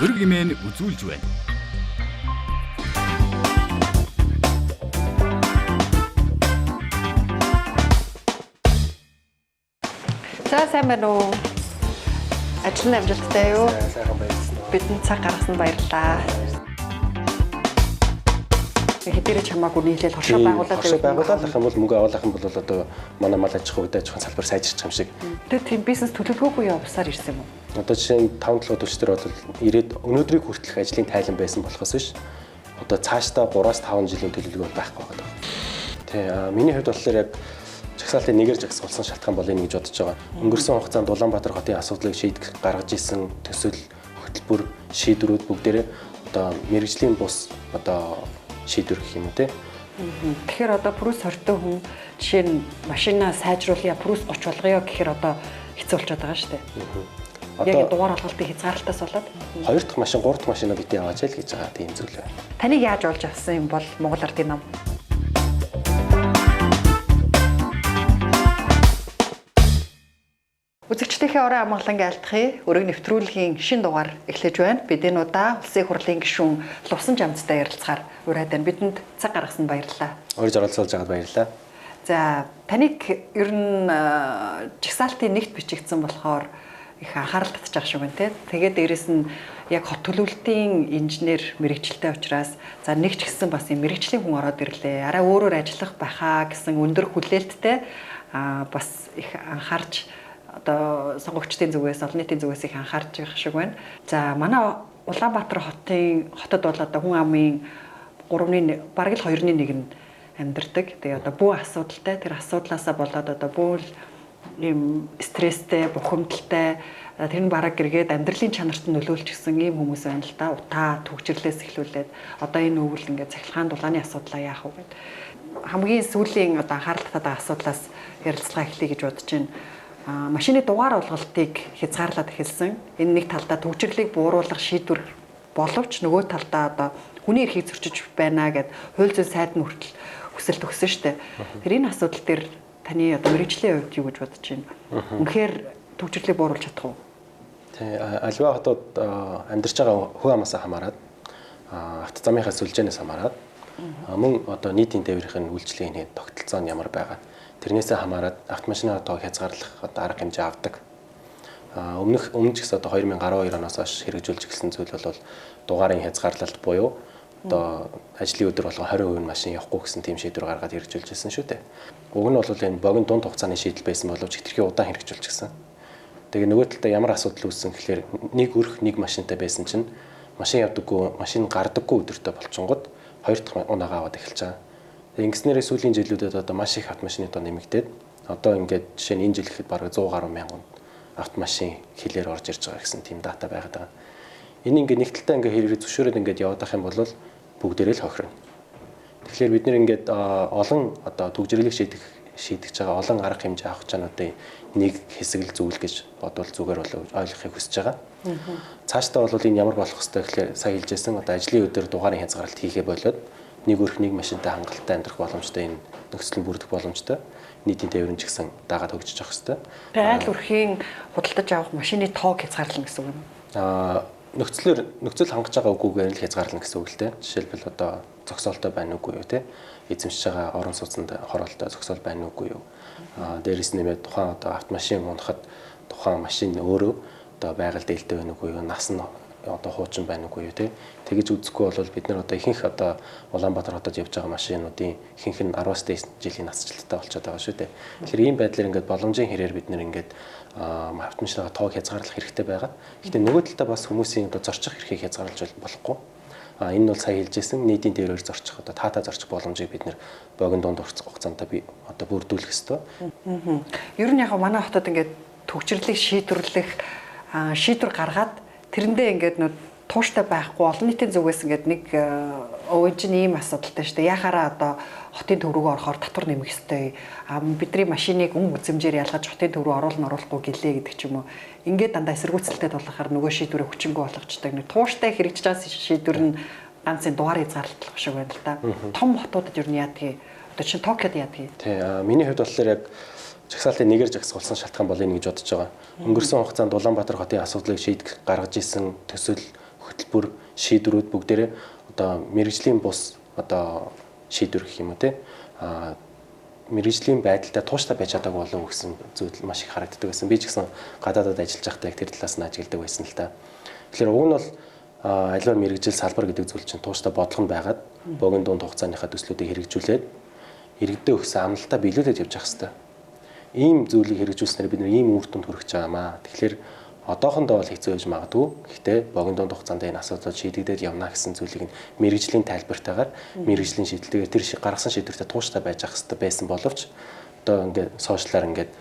өрг имэн үзүүлж байна. За сайн байна уу? Ажил нь амжилттай юу? Сайхан байцсан. Бидний цаг гаргасан баярлалаа. Хэдийгээр чамаагүй нийлээл хоршоо байгуулаад ах юм бол мөнгө авах юм бол одоо манай мал аж ахуй удаач салбар сайжирч юм шиг. Тэгээд тийм бизнес төлөвлөгөөгүй явсаар ирсэн юм уу? Одоо жишээ нь 5 7 төвчдөр бол ирээд өнөөдрийг хүртэлх ажлын тайлан байсан болохоос биш. Одоо цаашдаа 3-5 жилийн төлөвлөгөө байхгүй байгаа. Тий, миний хувьд болохоор яг жагсаалтын нэгээр жагсуулсан шалтгаан бол энэ гэж бодож байгаа. Өнгөрсөн хугацаанд Улаанбаатар хотын асуудлыг шийдэх гаргаж исэн төсөл, хөтөлбөр, шийдвэрүүд бүгдээрээ одоо мэрэгжлийн бус одоо шийдвэр гэх юм уу те. Тэгэхээр одоо Прус 20 хүн жишээ нь машинаа сайжруулъя, Прус 30 болгоё гэхээр одоо хэцүү болчиход байгаа шүү дээ. Яг дугаар олголтын хязгаарлалтаас болоод 2 дахь машин, 3 дахь машинаа битээ аваач л гэж байгаа тийм зүйл байна. Таныг яаж олж авсан юм бол Монгол Ардын нам? Үзэгчдийнхээ орон амгалангийн айлтгахын өрөг нэвтрүүлгийн шин дугаар эхлэж байна. Бид энэ удаа Улсын хурлын гишүүн Лувсан Жамцтай ярилцахаар ураад байна. Бидэнд цаг гаргасан баярлалаа. Урьж оролцуулж байгаад баярлалаа. За, таныг ер нь жагсаалтын нэгт бичигдсэн болохоор их анхаарал татж байгаа шиг байна те. Тэгээд дээрэс нь яг хот төлөвлөлтийн инженер мэрэгчлээ учраас за нэг ч гэсэн бас юм мэрэгчлийн хүн ороод ирлээ. Араа өөрөөр ажиллах байхаа гэсэн өндөр хүлээлттэй бас их анхаарч одоо сонгогчдын зүгээс, олон нийтийн зүгээс их анхаарч байгаа шиг байна. За манай Улаанбаатар хотод бол одоо хүн амын 3-ны бараг л 2-ны 1 нь амьдардаг. Тэгээ одоо бүх асуудалтай тэр асуудлаасаа болоод одоо бүх ийм стресстэй, бухимдалтай тэр нь бараг гэргээд амьдралын чанарт нь нөлөөлж гисэн ийм хүмүүс байна л да. Утаа төгжрлээс эхлүүлээд одоо энэ өвөл ингээд цахилгаан дулааны асуудлаа яах вэ гэд хамгийн сүүлийн одоо анхаарал татаад асуудлаас ярилцлага эхлэе гэж бодож байна. Машины дугаар олголтыг хязгаарлаад эхэлсэн. Энэ нэг талдаа төгжрлийг бууруулах шийдвэр боловч нөгөө талдаа одоо хүний эрхийг зөрчиж байна гэд хууль зүйн сайд нь хүртэл хүсэлт өгсөн шүү дээ. Тэр энэ асуудал дээр таны одоо мэрэгжлийн хувьд юу гэж бодож байна? Үнэхээр төгжрлийг бууруулж чадах уу? Тий, аливаа хотод амьдарч байгаа хүн амаасаа хамаарат авто замынхаа сүлжээнээс хамаарат мөн одоо нийтийн тээврийн үйлчлэгийн тогтолцоо нь ямар байгаа. Тэрнээсээ хамаарат автомашины тоог хязгаарлах одоо арга хэмжээ авдаг. Өмнө ч гэсэн одоо 2012 оноос хойш хэрэгжүүлж эхэлсэн зүйл бол дугаарын хязгаарлалт буюу одоо ажлын өдөр болгон 20% машин явахгүй гэсэн тийм шийдвэр гаргаад хэрэгжүүлж ирсэн шүү дээ. Уг нь бол энэ богино дунд хугацааны шийдэл байсан боловч хэтэрхий удаан хэрэгжүүлж гисэн. Тэгээ нөгөө талдаа ямар асуудал үүссэн гэхээр нэг өрх нэг машинтай байсан чинь машин явдаггүй, машин гардаггүй өдөртөө болчингод 2 дахь унаага аваад эхэлж байгаа. Ингэснээрээ сүүлийн жилүүдэд одоо маш их автомашины тоо нэмэгдээд одоо ингээд жишээ нь энэ жил ихэд бараг 100 гаруй мянган автомашин хилээр орж ирж байгаа гэсэн тийм дата байгаад байгаа. Энэ ингээд нэг талдаа ингээд хэрэгээ зөвшөөрөөд ингээд яваад ах юм бол бүгдээрээ л хохирно. Тэгэхээр бид нэр ингээд олон одоо төгжрлийг шийдэж байгаа олон арга хэмжээ авах чануудын нэг хэсэг л зүйл гэж бодвол зүгээр болов ойлгохыг хүсэж байгаа. Цаашдаа бол энэ ямар болох хэвээр гэхээр сая хэлжсэн одоо ажлын өдөр дугаарын хязгаарлалт хийхээ болоод нэг өрх нэг машинтай хангалттай амьдрах боломжтой энэ нөхцөл нь бүрдэх боломжтой нийтийн тээврийн ч гэсэн дагаад хөгжиж авах хэрэгтэй. Айл өрхийн худалдаж авах машины тоог хязгаарлана гэсэн үг юм. Нөхцөл хангаж байгаа үгүйгээр л хязгаарлана гэсэн үг л дээ. Жишээлбэл одоо зогсоолтой байна уугүй юу те. Эзэмшиж байгаа орон сууцнд хороолтой зогсоол байна уугүй юу. Дээрээс нэмээд тухайн одоо автомашин унахад тухайн машин өөрөө одоо байгаль дээлтэй байна уугүй юу. Нас нь одоо хуучин байна уугүй юу те. Тэгэж үзэхгүй бол бид нар одоо ихэнх одоо Улаанбаатар хотод явж байгаа машинуудын ихэнх нь 10-аас жилийн насжилттай болчиход байгаа шүү дээ. Тэгэхээр ийм байдлаар ингээд боломжийн хэрээр бид нар ингээд автомашиныгаа тоог хязгаарлах хэрэгтэй байгаа. Гэхдээ нөгөө талдаа бас хүмүүсийн одоо зорчих эрхийг хязгаарлаж болохгүй. Энэ бол сая хэлжсэн нийтийн тээврээр зорчих одоо таатаа зорчих боломжийг бид нар богино дунд хугацаанд одоо бүрдүүлэх ёстой. Ер нь яг манай хотод ингээд төгжрлийг шийдвэрлэх шийдвэр гаргаад тэрэндээ ингээд тууштай байхгүй олон нийтийн зүгээс ингээд нэг өвөн чинь ийм асуудалтай шүү дээ. Яхаараа одоо хотын төв рүү орохоор татвар нэмэх ёстой. Бидний машиныг үзэмжээр ялгаж хотын төв рүү оруулахгүй гэлээ гэдэг ч юм уу. Ингээд дандаа эсэргүүцэлтэй болохоор нөгөө шийдвэрээ хүчингүй болгочтой. Нэг тууштай хэрэгжиж байгаа шийдвэр нь ганцын дугаар хязгаарлалт шиг байна л да. Том хотуудад ер нь яадгийг одоо чинь Токиод яадгийг. Тий, миний хувьд болохоор яг жагсаалтын нэгээр жагсуулсан шалтгаан бол энэ гэж бодож байгаа. Өнгөрсөн хугацаанд Улаанбаатар хотын асуудлыг шийдэх гаргаж исэн төсөл хөтөлбөр шийдвэрүүд бүгдээрээ одоо мэрэгжлийн бус одоо шийдвэр гэх юм уу те мэрэгжлийн байдалтай тууштай байж чадаагүй болов уу гэсэн зүйл маш их харагддаг байсан. Би ч гэсэн гадаадад ажиллаж байхдаа яг тэр талаас нь ажигладаг байсан л та. Тэгэхээр уг нь бол аливаа мэрэгжил салбар гэдэг зүйл чинь тууштай бодлого нь байгаад богино дунд хугацааныхаа төслүүдийг хэрэгжүүлээд иргэдэд өгсөн амлалтаа биелүүлээд явж явах хэрэгтэй. Ийм зүйлийг хэрэгжүүлснээр бид нэр ийм үр дүнд хүрэх гэж байгаамаа. Тэгэхээр одоохондоо бол хэцүү байж магадгүй. Гэхдээ богино дунд хугацаанд энэ асуудал шийдэгдээд явна гэсэн зүйлийг мэрэгжлийн тайлбартаагаар мэрэгжлийн шийдэлтэйгээр тэр гаргасан шийдвэртэй тууштай байж ах хэрэгтэй байсан боловч одоо ингээд сошиалаар ингээд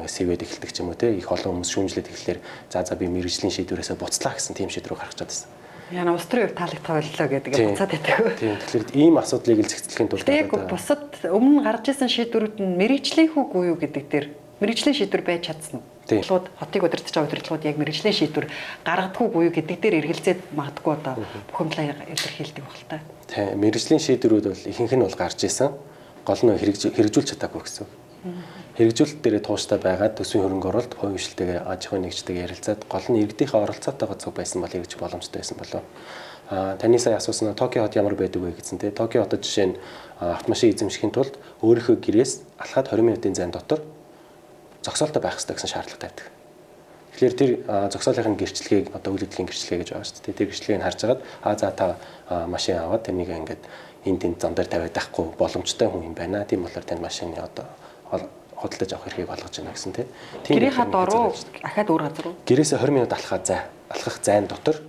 сэвэд эхэлдэг ч юм уу те их олон хүмүүс шүүмжлээд эхлэхээр за би мэрэгжлийн шийдвэрээсээ буцлаа гэсэн тийм шийдвэр гаргаж чадсан. Яна устрын хувь таалагдтал боллоо гэдэг буцаад байдаг. Тийм тэгэхээр ийм асуудлыг л зэгцлэхийн тулд яг бусад өмнө гарч исэн шийдвэрүүд нь мэрэгжлийн үгүй юу гэдэг дээр мэрэгжлийн шийдвэр байж чадсан уу? Удирдлагууд хотыг удирдах байгаа удирдлагууд яг мэрэгжлийн шийдвэр гаргадаггүй юу гэдэг дээр эргэлзээд магадгүй одоо бухимдлаа илэрхийлдэг баг л та. Тийм мэрэгжлийн шийдвэрүүд бол ихэнх нь бол гарч исэн. Гол нь хэрэгжүүлж чадаагүй гэсэн. Хэрэгжүүлэлт дээрээ тууштай байгаад төсвийн хөрөнгө оруулалт, хувийн хвшилтэйгээ аж ахуйн нэгжтэйгээ ярилцаад гол нь иргэдийнхээ оролцоотойгоо зөв байсан бол хэрэгжих боломжтой байсан болов. Таны сая асуусан Токио хот ямар байдаг вэ гэсэн те Токио хотод жишээ нь автомашин эзэмшихийн тулд өөрийнхөө гэрээс алхаад 20 минутын зайн дотор зогсоолтой байх хэрэгтэй гэсэн шаардлага тавьдаг. Тэгэхээр тэр зогсоолын гэрчлэгийг одоо үйл хөдлөлийн гэрчлэгээ гэж байгаа шүү дээ. Тэр гэрчлэгийг харж агаад за та машин аваад тэрнийг ингээд энэ тэнд зам дээр тавиад байхгүй боломжтой хүн юм байна. Тийм болохоор танд машины одоо худалдаж авах эрхийг олгож байна гэсэн тийм. Гэрийнхаа дороо ахаад өөр газар уу? Гэрээсээ 20 минут алхах зайн дотор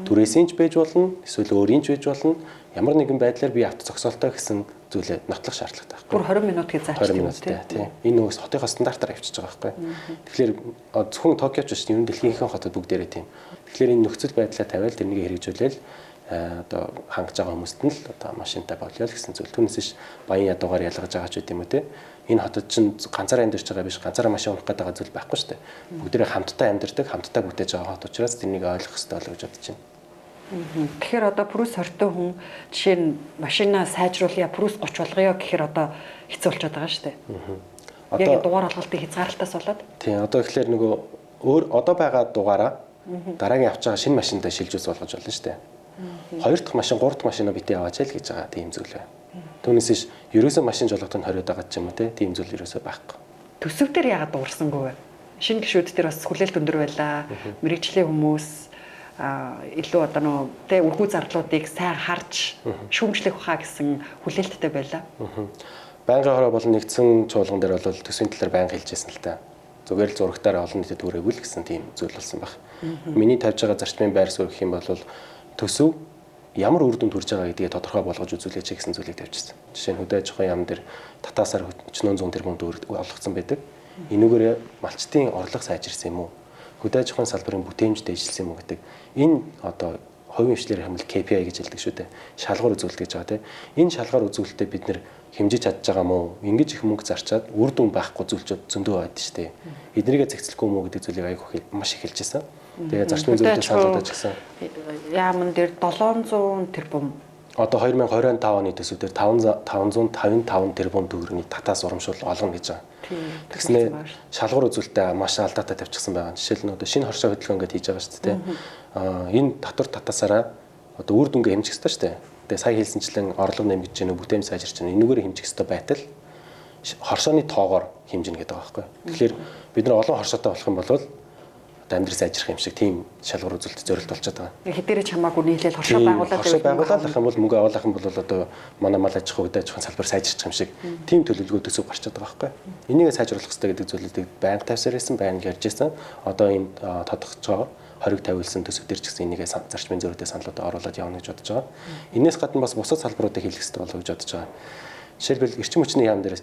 түрээсийн ч байж болно, эсвэл өөрийн ч байж болно. Ямар нэгэн байдлаар би авто зогсоолтой гэсэн зүйлээ нотлох шаардлагатай байхгүй. Бүр 20 минутыг заачдаг юм тийм. Энэ нөгөө хотынхоо стандартаар авчиж байгаа байхгүй. Тэгэхээр зөвхөн Токиоч биш, ер нь дэлхийдээ хотод бүгдээрээ тийм. Тэгэхээр энэ нөхцөл байдлаа тавиал тэрнийг хэрэгжүүлээл одоо хангаж байгаа хүмүүст нь л одоо машинтай болёо л гэсэн зүйл. Түүнээс ш баян ядуугаар ялгаж байгаа ч гэдэм үү те. Энэ хотод чинь ганцаараа амьдарч байгаа биш, ганцаараа машин унах гэдэг зүйл байхгүй шүү дээ. Бүгдээрээ хамтдаа амьдардаг, хамтдаа бүтээж байгаа хот учраас тэрнийг ойлгох хэрэгтэй болов гэж бодож байна. Тэгэхээр одоо Прус 20 хүн жишээ нь машинаа сайжруулъя, Прус 30 болгоё гэхээр одоо хэцүү болчиход байгаа шүү дээ. Яг дугаар алгалтын хязгаарлалтаас болоод. Тийм, одоо тэгэхээр нөгөө өөр одоо байгаа дугаараа дараагийн авч байгаа шинэ машинтай шилжүүлж болгож болно шүү дээ. Хоёр дахь машин, гурав дахь машинаа битээ аваач л гэж байгаа тийм зүйл байна. Түүнээс ш ерөөсөө машин жолготод хориод байгаа ч юм уу тийм зүйл ерөөсөө байхгүй. Төсөв дээр яагаад дуурсангүй вэ? Шинэ гишүүд дээр бас хүлээлт өндөр байлаа. Мэргэжлийн хүмүүс илүү одоо нөө тэ үрхүү зардлуудыг сайн харж шүүмжлэх хаа гэсэн хүлээлттэй байлаа. Байнгын хороо болон нэгдсэн чуулган дээр бол төсвийн талаар байнга хэлжсэн л та. Зүгээр л зурагтаар олон нийтэд хүрээгүй л гэсэн тийм зүйл болсон баг. Миний тавьж байгаа зарчмын байр суурь гэх юм бол төсөв ямар үр дүнд хүрж байгаа гэдгийг тодорхой болгож үзүүлээч гэсэн зүйлийг тавьчихсан. Жишээ нь хөдөө аж ахуйн яам дээр татаасаар 400 тэрбум төгрөг олгогдсон байдаг. Энүүгээр малчтын орлого сайжирсан юм уу? Хөдөө аж ахуйн салбарын бүтээмж дэвшилсэн юм уу гэдэг. Энэ одоо хувийн хвшлэр хамт KPI гэж хэлдэг шүү дээ. Шалгуур үзүүлэлт гэж байгаа тийм. Энэ шалгуур үзүүлэлтээ бид нэр хэмжиж чадж байгаа мó? Ингэж их мөнгө зарчаад үр дүн байхгүй зүйлчүүд зөндөө байдаг шүү дээ. Эднийгээ зэгцлэхгүй мó гэдэг зүйлийг аяг маш их хэлжсэн. Тэгээ зарчмын зөвлөлтөд саналдаж гисэн. Яамн дээр 700 тэрбум. Одоо 2025 оны төсвөдөр 555 тэрбум төгрөгийн татаас урамшуул олгоно гэж байгаа. Тэгснээр шалгуур үзүүлэлтээ маш алдаатай тавьчихсан байгаа. Жишээл нь одоо шинэ хоршоо хөдөлгөөн гэж хийж байгаа шүү дээ. Энэ татвар татаасаараа одоо үр дүнгээ хэмжих хэрэгтэй шүү дээ. Тэгээ сая хэлсэнчлэн орлого нэмэгдэж гэнэ, бүтээмж сайжирч гэнэ. Энүүгээр хэмжих хэрэгтэй байтал хоршооны тоогоор хэмжинэ гэдэг байгаа байхгүй. Тэгэхээр бид нар олон хоршоотой болох юм бол амьдрал сайжрах юм шиг тийм шалгуур үзүүлэлт зорилт болчиход байгаа. Хэдээрээ чамаагүй нийлээл хоршоо байгуулах юм бол мөнгө авах юм бол одоо манай мал аж ахуй хөдөө аж ахуйн салбар сайжирчих юм шиг тийм төлөвлөгөө төсөв гарчаад байгаа байхгүй. Энийг сайжруулах хэрэгтэй гэдэг зүйлүүдийг байнга тавьсаар байсан, байнга ярьж байсан. Одоо энэ тодорхойлж байгаа 20 тавилсан төсөв дээр ч гэсэн энийгээ зарчмын зөрүүтэй саналуудаа оруулаад явна гэж бодож байгаа. Энээс гадна бас бусад салбаруудыг хэлэх хэрэгтэй болов гэж бодож байгаа. Жишээлбэл эрчим хүчний яам дээр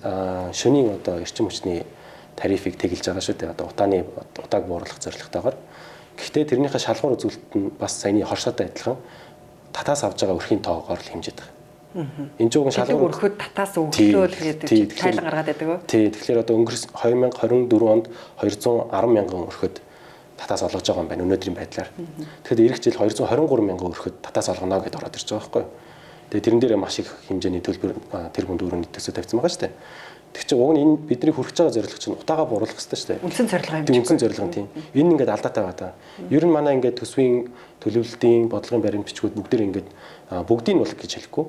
шөнийн одоо эрчим хүчний тарифыг тэгэлж байгаа шүү дээ. Одоо утааг бууруулах зорилготойгоор. Гэхдээ тэрнийхээ шалгуур үзүүлэлт нь бас саяны хоршоотой адилхан татаас авж байгаа өрхийн тоогоор л хэмжиж байгаа. Энэ ч уг шалгуур өрхөд татаас өглөөл гэдэг тайлан гаргаад байдаг уу? Тий. Тэгэхээр одоо өнгөрсөн 2024 онд 210 мянган өрхөд татаас олгож байгаа юм байна өнөөдрийн байдлаар. Тэгэхээр эх жил 223 мянган өрхөд татаас олгоно гэдээ ороод ирж байгаа байхгүй юу? Тэгээ тэрэн дээр маш их хэмжээний төлбөр тэрбум төгрөгийн төсөв тавьсан байгаа шүү дээ. Тэг чи уг нь энэ бидний хүрч байгаа зорилго чинь утаагаа бууруулах хэрэгтэй шүү дээ. Үндсэн зорилго юм. Тийм үндсэн зорилго нь тийм. Энэ ингээд алдаатай байгаа. Ер нь манай ингээд төсвийн төлөвлөлтийн бодлогын баримт бичгүүд бүгдээр ингээд бүгдийг нь бол гэж хэлэхгүй.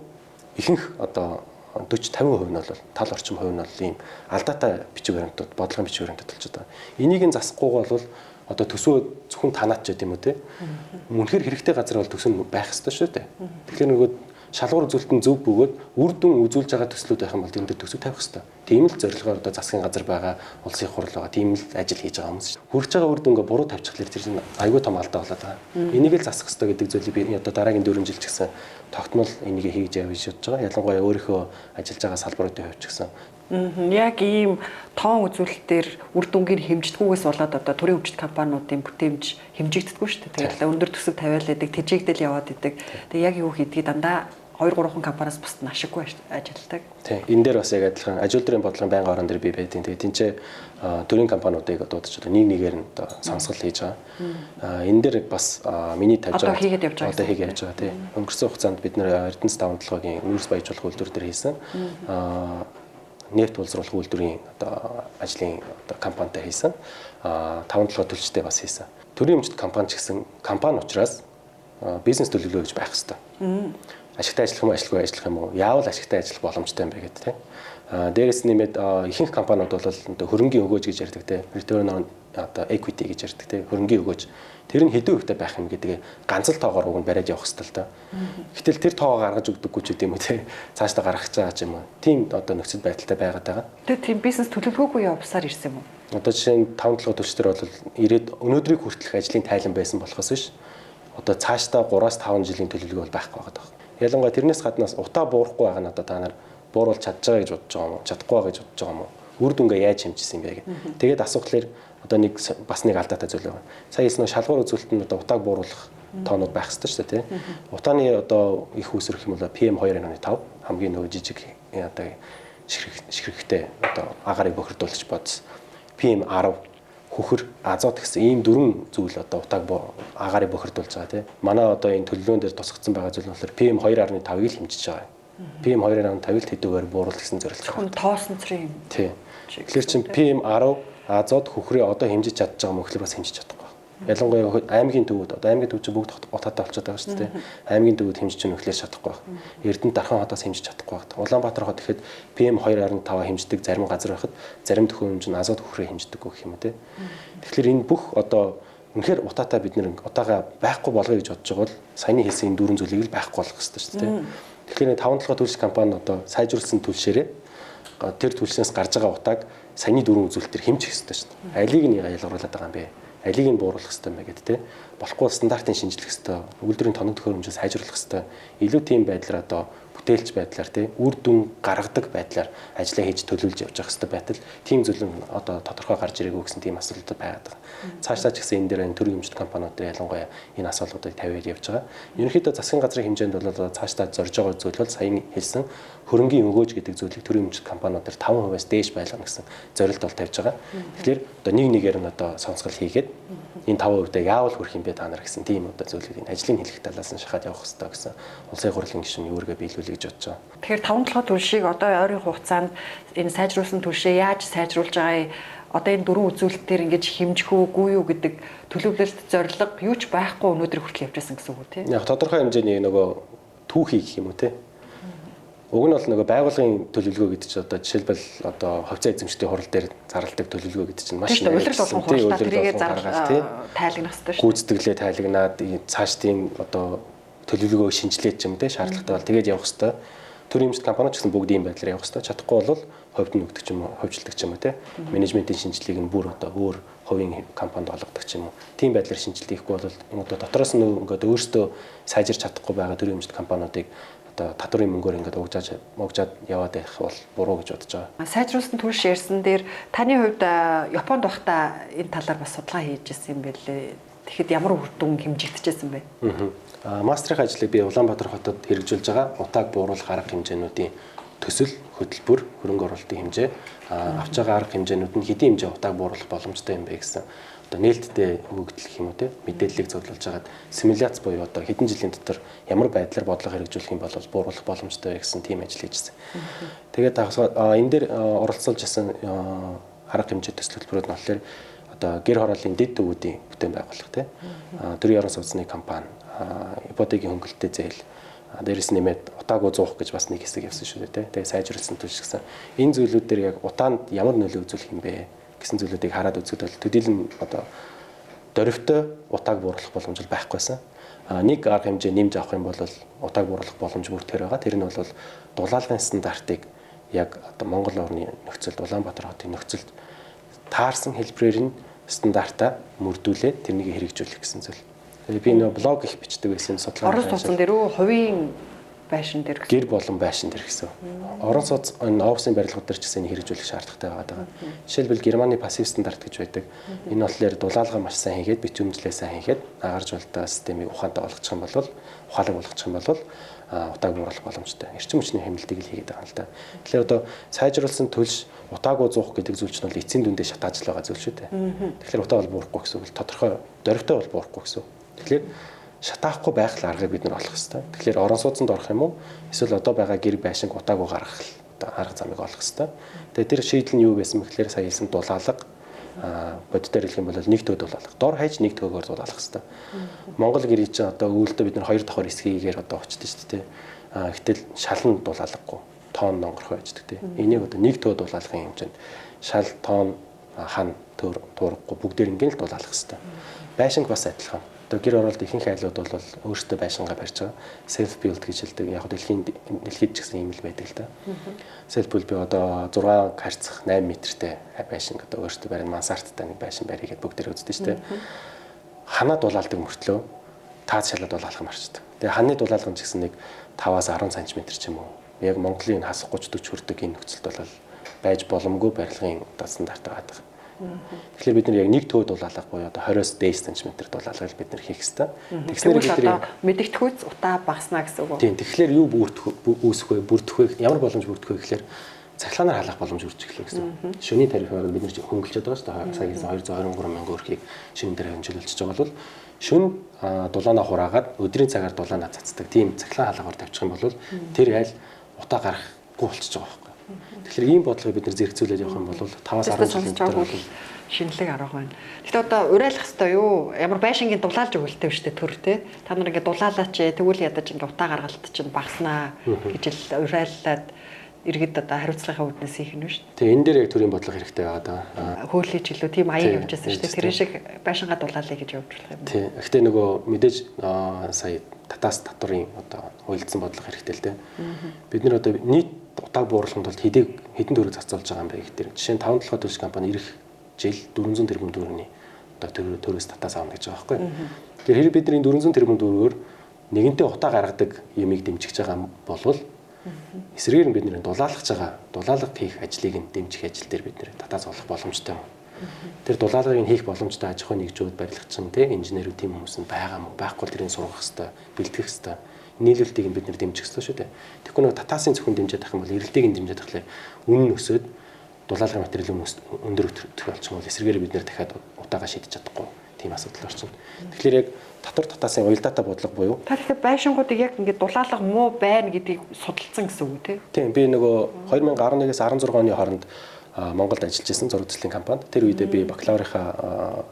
Ихэнх одоо 40-50% нь бол тал орчим хувь нь бол ийм алдаатай бичиг баримтууд, бодлогын бичиг баримтууд болж байгаа. Энийг нь засахгүйг бол одоо төсөө зөвхөн танаад ч гэдэм үү те. Үнэхээр хэрэгтэй газар бол төсөө байх хэрэгтэй шүү дээ. Тэгэхээр нөгөө шалгуур үзүүлэлтэн зөв бөгөөд үр дүн үзүүлж байгаа төслүүд байх юм бол энэ дээр төсөв тавих хэрэгтэй. Тийм л зорилгоор одоо засгийн газар байгаа, улсын хурал байгаа, тийм л ажил хийж байгаа хүмүүс шүү дээ. Хүрж байгаа үр дүнгээ буруу тавьчихлаар тэр чинь айгүй том алдаа болоод байгаа. Энийг л засах хэрэгтэй гэдэг зүйлийг би одоо дараагийн 4 жил ч гэсэн тогтмол энийг хийж явж бодож байгаа. Ялангуяа өөрийнхөө ажиллаж байгаа салбаруудын хувьд ч гэсэн. Яг ийм тоон үзүүлэлтээр үр дүнгийн хэмждэггүйгээс болоод одоо төрийн хөгжил компаниудын бүтээмж хэмжигддэггүй шүү дээ. Тэгээд өндөр төсөв тавиал байдаг, тэжээгдэл яваад байдаг. Тэгээд яг юу хийдгийг дандаа 2-3 компаниас бусд нь ашиггүй ажилладаг. Тийм. Энэ дээр бас яг адилхан ажил төрийн бодлогын байнгын орон дээр би байдیں۔ Тэгээд тэнцээ төрийн компаниудыг одоо нэг нэгээр нь одоо сонсгол хийж байгаа. Энэ дээр бас миний тавьж байгаа. Одоо хийгээд явж байгаа. Одоо хийгээд явж байгаа тийм. Өнгөрсөн хугацаанд бид нэр Эрдэнэс даван толгойн нүүрс баяжуулах үйлдвэр дээр хийсэн. Нефт боловсруулах үйлдвэрийн одоо ажлын одоо компанитай хийсэн. 5-7 төлөвчтэй бас хийсэн. Төрийн өмчт компани ч гэсэн компани учраас бизнес төлөвлөгөө гэж байх хэрэгтэй. Ашигтай ажиллах юм уу, ажилгүй ажиллах юм уу? Яавал ашигтай ажиллах боломжтой юм бэ гэдэг тийм. Дээрээс нэмээд ихэнх компаниуд бол хөрөнгийн өгөөж гэж ярьдаг тийм. Return on одоо equity гэж ярьдаг тийм. Хөрөнгийн өгөөж. Тэр нь хэдэн хувьтай байх юм гэдэг ганц л тоогоор уг нь бариад явах хэрэгтэй л да. Гэтэл тэр тоогоо гаргаж өгдөггүй ч гэдэм үү тийм. Цаашдаа гаргах чагаа ч юм уу. Тийм одоо нөхцөл байдалтай байгаад байгаа. Тэгээд тийм бизнес төлөвлөгөөгүй явсаар ирсэн юм уу? Одоо жишээ нь 5-7 төлөвчдөр бол ирээд өнөөдрийг хүртэлх ажлын тайлан байсан болохоос биш. Одоо цаашдаа 3-5 жилийн төлөвлөгөө бол байхгүй байгаа. Ялангуяа тэрнээс гаднаас утаа буурахгүй байгаа нь одоо та нар бууруулж чадж байгаа гэж бодож байгаа юм уу? Чадахгүй байгаа гэж бодож байгаа юм уу? Үр дүнгээ яаж хэмжсэн юм бэ гэх. Тэгээд асуухлаар одоо бас нэг алдаатай зүйл байна. Сая хэлсэн шалгуур үзүүлэлтэнд одоо утааг бууруулах тоонууд байх хэрэгтэй шүү дээ, тийм. Утааны одоо их үүсрэх юм бол PM2.5 хамгийн нөгөө жижиг одоо ширхэгтэй одоо агаарыг бохирдуулж бодсон. PM10 хөхөр, азот гэсэн ийм дөрвөн зүйл одоо утааг агаарыг бохирдуулж байгаа тийм. Манай одоо энэ төлөвлөгөөн дээр тусгацсан байгаа зүйл нь болохоор PM2.5-ыг л хэмжиж байгаа. PM2.5-ыг л хэдүүгээр бууруулах гэсэн зорилго. Хүн тоосон цэрэг юм. Тийм. Тэгэхээр чин PM10 азот хөхрөө одоо хэмжиж чадж байгаа мөхлөр бас хэмжиж чадахгүй. Ялангуяа аймгийн төвүүд одоо аймгийн төвч бүгд утаатай болчиход байгаа шүү дээ. Аймгийн төвүүд хэмжиж нөхлөөс чадахгүй байх. Эрдэнэ дархан хотоос хэмжиж чадахгүй байх. Улаанбаатар хот гэхэд PM2.5 хэмждэг зарим газар байхад зарим төхөө хэмжин азот хөхрөө хэмждэг гэх юм те. Тэгэхээр энэ бүх одоо үнэхээр утаатай бид нэр утаагаа байхгүй болгоё гэж бодож байгаа бол саяны хэлсэн энэ дөрвөн зүйлийг л байхгүй болгох хэрэгтэй шүү дээ. Тэгэхээр 5-7 төлөв компани одоо сайжруулсан төлшөөрөө тэр төлснөөс гарч байгаа утааг саяны дөрвөн үзүүлэлтээр хэмжих хэрэгтэй шүү дээ. Алийг нь ялгаруулад байгаа юм бэ? Алийг нь бууруулах хэрэгтэй юм бэ гэдэг те. Болохгүй стандартын шинжлэх хэрэгтэй. Үйлдвэрийн тоног төхөөрөмжөө сайжруулах хэрэгтэй. Илүү тийм байдлаар одоо бүтээлч байдлаар те үр дүн гаргадаг байдлаар ажиллаа хийж төлөвлөж явж явах хэрэгтэй байтал тийм зүйл нь одоо тодорхой гарч ирээгүй гэсэн тийм асуудал байгаад байгаа. Цаашдаа ч гэсэн энэ дээр төрийн өмчт компаниуд дээр ялангуяа энэ асуудлуудыг тавиад явж байгаа. Ерөнхийдөө засгийн газрын хэмжээнд бол цаашдаа зорж байгаа зүйл бол саяны хэлсэн хөрөнгийн өгөөж гэдэг зүйлийг төрийн өмчт компаниуд дээр 5%-аас дээш байлгана гэсэн зорилт бол тавьж байгаа. Тэгэхээр одоо нэг нэгээр нь одоо сонсгол хийгээд энэ 5%-д яавал хүрэх юм бэ та нар гэсэн тийм одоо зүйлийг энэ ажлын хэлэх талаас нь шахаад явах хэрэгтэй гэсэн улсын хурлын гишүүн үүргээ биелүүлэх гэж бодож байгаа. Тэгэхээр 5-7 төлшийг одоо ойрын хугацаанд энэ сайжруулсан төлшөө яаж сайжруулж байгааг одоо энэ дөрвөн үзүүлэлтээр ингэж хэмжих үгүй юу гэдэг төлөвлөлт зорилго юу ч байхгүй өнөөдөр хүртэл явж байсан гэсэн үг үү тийм. Яг тодорхой хэмжээний нөгөө түүхий гэх юм уу тийм. Уг нь бол нөгөө байгууллагын төлөвлөгөө гэдэг чинь одоо жишээлбэл одоо ховцоо эзэмшдэг хурал дээр зарладаг төлөвлөгөө гэдэг чинь маш улирал болгон хуралдаа тэрийгэ тайлгнах хэрэгтэй шүү. Гүйцэтгэлээ тайлгнаад цаашдын одоо төлөвлөгөө шинжилээд ч юм те шаардлагатай бол тэгээд явах хэрэгтэй. Төрийн өмчт компани ч гэсэн бүгд ийм байдлаар явах хэрэгтэй. Чадахгүй бол хувьд нь өгдөг ч юм уу, хувьчилдаг ч юм уу те. Менежментийн шинжилгээг нь бүр одоо өөр хувийн компанид олгодог ч юм уу. Тийм байдлаар шинжилт хийхгүй бол энэ одоо дотроос нь ингээд өөрсдөө сайжирч чадахгүй байгаа төрийн өмчт компаниудыг одоо татврын мөнгөөр ингээд угжаад яваад байх бол буруу гэж бодож байгаа. Сайжруулсан төлш ярьсан дээр таны хувьд Японд байхдаа энэ талаар бас судалгаа хийж ирсэн юм байлээ. Тэгэхэд ямар үр дүн хэмжигдэжсэн бэ? Мастрын ажлыг би Улаанбаатар хотод хэрэгжүүлж байгаа. Утааг бууруулах арга хэмжээнүүдийн төсөл, хөтөлбөр, хөрөнгө оруулалтын хэмжээ, авч байгаа арга хэмжээнүүд нь хэдийн хэмжээ утааг бууруулах боломжтой юм бэ гэсэн одоо нээлттэй өгөгдөл гэх юм уу те мэдээллийг зөвлөж хагаад симуляц буюу одоо хэдэн жилийн дотор ямар байдлаар бодлого хэрэгжүүлэх юм бол бууруулах боломжтой гэсэн тийм ажил хийжсэн. Тэгээд энэ дээр оролцуулж байсан арга хэмжээ төсөл төлбөрүүд нь болохоор одоо гэр хорооллын дэд төвүүдийн бүтээн байгуулах те төрийн орон сууцны компани ипотекийн хөнгөлөлттэй зээл дээрээс нэмээд утаагүй зуух гэж бас нэг хэсэг явсан шүү дээ. Тэгээ сайжруулсан төлж гисэн. Энэ зүйлүүд дээр яг утаанд ямар нөлөө үзүүлэх юм бэ гэсэн зүйлүүдийг хараад үзэхэд бол төдийлөн одоо дөрвтэй утааг бууруулах боломж байхгүйсэн. Нэг арга хэмжээ нэмж авах юм бол утааг бууруулах боломж бүртгэр байгаа. Тэр нь бол дулаалгын стандартыг яг одоо Монгол орны нөхцөлд Улаанбаатар хотын нөхцөлд таарсан хэлбэрээр нь стандартаа мөрдүүлээд тэрнийг хэрэгжүүлэх гэсэн зүйл. Би нөө блог их бичдэг байсан судалгаа. Орон сууцсан дээр хувийн байшин дээр гэр болон байшин дээр гэсэн. Орон сууц энэ офисын барилгууд дээр ч гэсэн хэрэгжүүлэх шаардлагатай байгаа. Жишээлбэл Германы пассив стандарт гэж байдаг. Энэ болохоор дулаалга маш сайн хийгээд битүүмжлээ сайн хийгээд агарч болтой системийг ухаантай болгочих юм бол ухаалаг болгочих юм бол утааг бууруулах боломжтой. Эрчим хүчний хэмнэлтийг л хийгээд байгаа юм л да. Тэгэхээр одоо сайжруулсан төлж утаагүй зуух гэдэг зүйл чинь бол эцсийн дүндээ шатааж л байгаа зүйл шүү дээ. Тэгэхээр утаа бол буурахгүй гэсэн үг. Тодорхой дөрвтэй бол буурахгүй гэсэн. Тэгэхээр шатаахгүй байх л аргыг бид нар олох хэрэгтэй. Тэгэхээр орон сууцанд орох юм уу? Эсвэл одоо байгаа гэр байшинг утаагүй гаргах одоо арга замыг олох хэрэгтэй. Тэгээ тэр шийдэл нь юу байсан бэ гэхээр сая хэлсэн дулаалга бодитоор хэлэх юм бол нэг төвд дулаалга. Дор хаяж нэг төвөөр дулаалгах хэрэгтэй. Монгол гэрийн чинь одоо өвөлдөө бид нар 2 давхар эсхийгээр одоо очдөг шүү дээ. Гэтэл шалан дулаалгагүй тоон донгорхой байждаг тийм. Энийг одоо нэг төвд дулаалгахын хэмжээнд шал тоон хан туурахгүй бүгдээр ингээл л дулаалгах хэрэгтэй. Байшинг бас адилхан. Одоо гэр оролт ихэнх айлууд бол өөрсдөө байшингаа барьж байгаа. Self build гэж хэлдэг. Яг дэлхийд ч гэсэн юм л байдаг л да. Self build би одоо 6 харьцах 8 метртэй байшинг одоо өөрсдөө барин мансарттай нэг байшин барьгээд бүгдээр үздэг шүү дээ. Ханаа дулаалдаг мөртлөө таад шалаад дулаалах марчдаг. Тэгээ ханы дулаалгын ч гэсэн нэг 5-аас 10 см ч юм уу. Яг Монголын хас 30-40 хүрдэг энэ нөхцөлд бол байж боломгүй барилгын одоо стандарт байгаа. Тэгэхээр бид нар яг нэг төвд дулаалгах буюу одоо 20-с дээш сантиметр дулаалгыг бид нар хийх хэрэгтэй. Тэгснээр бид нар мэдэгдэхүйц утаа багснаа гэсэн үг. Тийм. Тэгэхээр юу үүсэх вэ? Бүрдэх вэ? Ямар боломж бүрдэх вэ гэхээр цахилгаанаар халах боломж үүсэж эхлэх гэсэн. Шөнийн тарифаар бид нар хөнгөлж байгаа шүү дээ. Сая 223 мянган өрхийг шөнийн тариф хэмжүүлэлцэж байгаа бол шөнө дулаанаа хураагаад өдрийн цагаар дулаанаа цацдаг. Тийм цахилгаан хаалгаар тавьчих юм бол тэр айл утаа гарахгүй болчихж байгаа байхгүй. Тэгэхээр ийм бодлогыг бид нар зэрэгцүүлээд явах юм бол 5-аас 10 жилийн дотор бол шинэлэг арга байна. Гэхдээ одоо урайлах хэрэгтэй юу? Ямар байшингийн дулаалж өгөлтэй шүү дээ төр те. Та нар ингээд дулаалаач тэгвэл ядаж ингээд утаа гаргалт чинь багснаа гэж л урайлаад иргэд одоо хариуцлагын үүднээс хийх нь шүү дээ. Тэгээ энэ дээр яг төрийн бодлого хэрэгтэй байгаа даа. Хөөлийн жилүү тийм аян явжсэн шүү дээ. Тэр шиг байшингаа дулаалъя гэж явуулах юм. Тийм. Гэхдээ нөгөө мэдээж сая татаас татварын одоо хуульдсан бодлого хэрэгтэй л дээ. Бид нар одоо нийт утааг бууруулахын тулд хэдэн төгрөг зарцуулж байгаа юм бэ гэдэг. Жишээ нь 5 толгой төлж компани ирэх жил 400 тэрбум төгрөгийн одоо төрөөс татаас авна гэж байгаа байхгүй. Тэгэхээр хэрэг бид нар энэ 400 тэрбум төгрөгөөр нэгэнтээ утаа гаргадаг юмыг дэмжиж байгаа болвол эсрэгээр нь бид нэр дулаалгаж байгаа дулаалга хийх ажлыг нь дэмжих ажил дээр бид нэр татаас олох боломжтой юм. Тэр дулаалгыг хийх боломжтой аж ахуйн нэгжүүд барилгачин те инженерүүд тийм хүмүүс нь байгаа мó байхгүй тэрийг сургах хэрэгтэй бэлтгэх хэрэгтэй нийлүүлэлтийг бид нэр дэмжих хэрэгтэй шүү дээ. Тэгэхгүй нэг татаасын зөвхөн дэмжиж авах юм бол эрэлтийг нь дэмжиж авахлаа үнэн өсөд дулаалгын материалын өндөр өтөх болчих юм бол эсрэгээр бид нэр дахиад утаагаа шийдэж чадахгүй тийм асуудал орчин. Тэгэхээр яг татвар татаасын уялдаатай бодлого буюу та тэгэхээр байшингуудыг яг ингээд дулаалга муу байна гэдгийг судалсан гэсэн үг тийм. Би нөгөө 2011-ээс 16 оны хооронд Монголд ажиллаж исэн зураг төслийн компанид тэр үедээ би бакалаврынхаа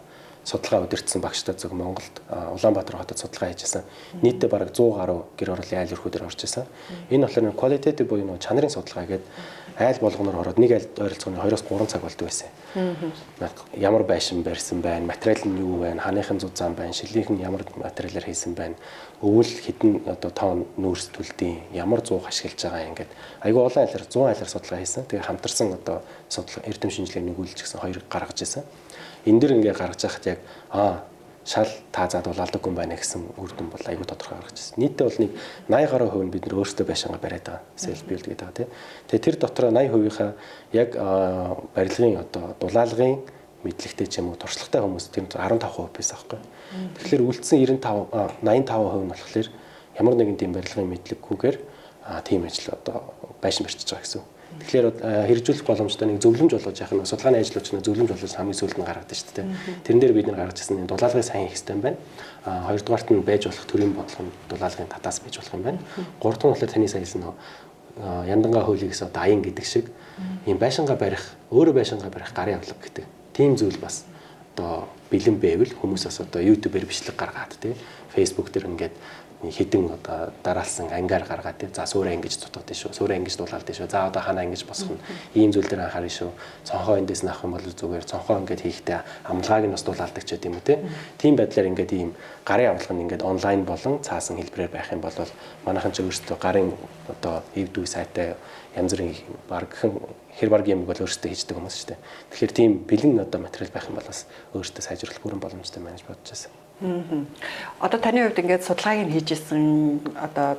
судалгаа удирдсан багштай зөв Монголд Улаанбаатар хотод судалгаа хийжсэн. Нийтдээ бараг 100 гаруй гэр ороолын айл өрхөдөр орж исэн. Энэ болохоор qualitative буюу нөгөө чанарын судалгаа гэдэг айл болгоноор ороод нэг айл ойролцоогоор 2-3 цаг болдог байсан. Ямар байшин барьсан байна, материал нь юу байна, ханыхын зузаан байна, шилийнхэн ямар материалаар хийсэн байна, өвөл хідэн одоо тоон нүүрс төлдөйн, ямар зуух ашиглаж байгаа ингээд айгүй олон айлаар 100 айлаар судалгаа хийсэн. Тэгээ хамтарсан одоо судалгаа эрдэм шинжилгээ нэгүүлж гисэн хоёрыг гаргаж исэн. Энэ дэр ингээ гаргаж яхад яг шал та зад дулаалдаггүй юм байна гэсэн үр дүн бол айгүй тодорхой гаргаж ирсэн. Нийтдээ бол нэг 80 гаруй хувь нь бид нөр өөрсдөө байшингаа бариад байгаа. Self build гэдэг байгаа тийм. Тэгээ тэр дотор 80%-ийнхаа яг барилгын одоо дулаалгын мэдлэгтэй ч юм уу туршлагатай хүмүүс тэр 15% байсан байхгүй. Тэгэхээр үлдсэн 85% нь болохоор ямар нэгэн тийм барилгын мэдлэггүйгээр тийм ажил одоо байшин барьчихж байгаа гэсэн. Тэгэхээр хэрэгжүүлэх боломжтой нэг зөвлөмж болгож яах нь судалгааны ажлууч нь зөвлөмж болгож хамгийн сүүлд нь гаргадаг шүү дээ. Тэрэн дээр бид нар гаргаж ирсэн дулаалгыг сайн хийх хэрэгтэй юм байна. Хоёрдугаарт нь байж болох төрийн бодлого нь дулаалгын татаас байж болох юм байна. Гуравдугаар нь таны саясан яндангаа хуулийг одоо аян гэдэг шиг ийм байшингаа барих, өөрөө байшингаа барих гарын авлага гэдэг. Тийм зүйл бас одоо бэлэн байвал хүмүүс бас одоо YouTube-ээр бичлэг гаргаад тий Facebook дээр ингээд хідэн одоо дараалсан ангаар гаргаад тий за суурь ангиж дутагдсан шүү. Суурь ангиж дуулaalдсан шүү. За одоо ханаа ангиж босох нь ийм зүйл дээр анхаарна шүү. Цонхоо эндээс наах юм бол зүгээр цонхоо ингээд хийхдээ амлагааг нь бас дуулaalдаг ч гэдэг юм уу тий. Тийм байдлаар ингээд ийм гарын авлага нь ингээд онлайн болон цаасан хэлбэрээр байх юм бол манайхан ч өөрсдөө гарын одоо эвдүү сайтай янз бүрийн хэр баргийн юм бол өөрсдөө хийждэг хүмүүс шүү дээ. Тэгэхээр тийм бэлэн одоо материал байх юм бол бас өөрсдөө сайжруулах бүрэн боломжтой байна гэж бодож байна. Одоо таны хувьд ингээд судалгааг нь хийжсэн одоо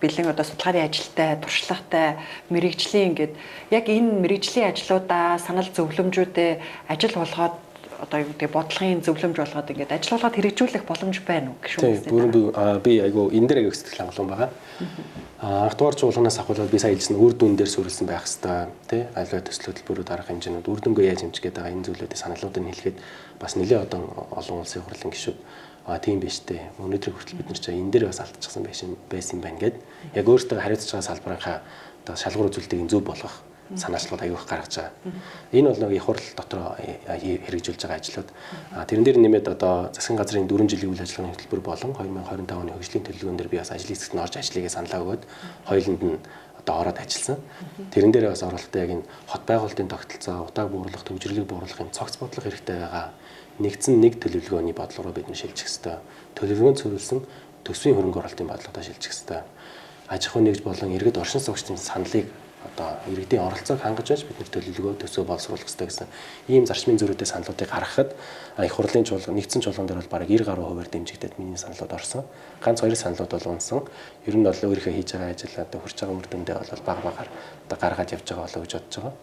бэлэн одоо судалгааны ажилтай, туршлагатай мэрэгжлийн ингээд яг энэ мэрэгжлийн ажлуудаа санал зөвлөмжүүдээ ажил болгоод одоо юу гэдэг бодлогын зөвлөмж болгоод ингээд ажил болгоод хэрэгжүүлэх боломж байна уу гэж үү? Би айгу энэ дээр айгу сэтгэл хангалуун байгаа. Анхдугаар чуулганаас ахвал би сая хэлсэн үр дүн дээр суурилсан байх хэвээр тий аливаа төсөл хөтөлбөрүүд арга хэмжээнүүд үр дүнгээ яаж хэмжих гээд байгаа энэ зүйлүүдийн саналуудыг хэлэхэд бас нэлээд одоо олон улсын хурлын гишүүд тийм биш дээ. Өнөөдөр хүртэл бид нар ч энэ дээр бас алдчихсан байсан юм байна гэд яг өөртөө хариуцж байгаа салбарынхаа одоо шалгуур үзүүлэлтийг зөв болгох санаачлалууд аягүй их гаргаж байгаа. Энэ бол нэг их хурл дотор хэрэгжүүлж байгаа ажлууд. Тэрэн дээр нэмээд одоо засгийн газрын 4 жилийн үйл ажиллагааны хөтөлбөр болон 2025 оны хөгжлийн төлөвлөгөөн дээр би бас ажлын хэсэгт нь орж ажлыгээ саналаа өгөөд хоёуланд нь одоо ороод ажилласан. Тэрэн дээр бас оролттой яг энэ хот байгуулалтын тогтолцоо, утааг бууруулах, төвжирлийг бууруулах юм цогц бодлого хэрэгтэй байгаа. Нэгдсэн нэг төлөвлөгөөний бодлого руу бид нэ шилжих ёстой. Төлөвлөгөөнд зөвлөсөн төсвийн хөрөнгө оруулалтын бодлогоо шилжих ёстой. Аж ахуйн нэгж болон иргэд оршин суугчдын саналыг одоо иргэдийн оролцоог хангаж байж бид нэр төлөвлөгөө төсөө боловсруулах хэрэгтэй гэсэн ийм зарчмын зөрүүтэй саналуудыг гаргахад их хурлын чуулган нэгдсэн чуулган дээр бол бараг 90 гаруй хувиар дэмжигдээд миний саналууд орсон. Ганц 2 саналууд бол унсан. Ер нь бол өөрийнхөө хийж байгаа ажил одоо хүрч байгаа үр дүндээ бол баг багаар одоо гаргаад явж байгаа болоо гэж бодож байгаа.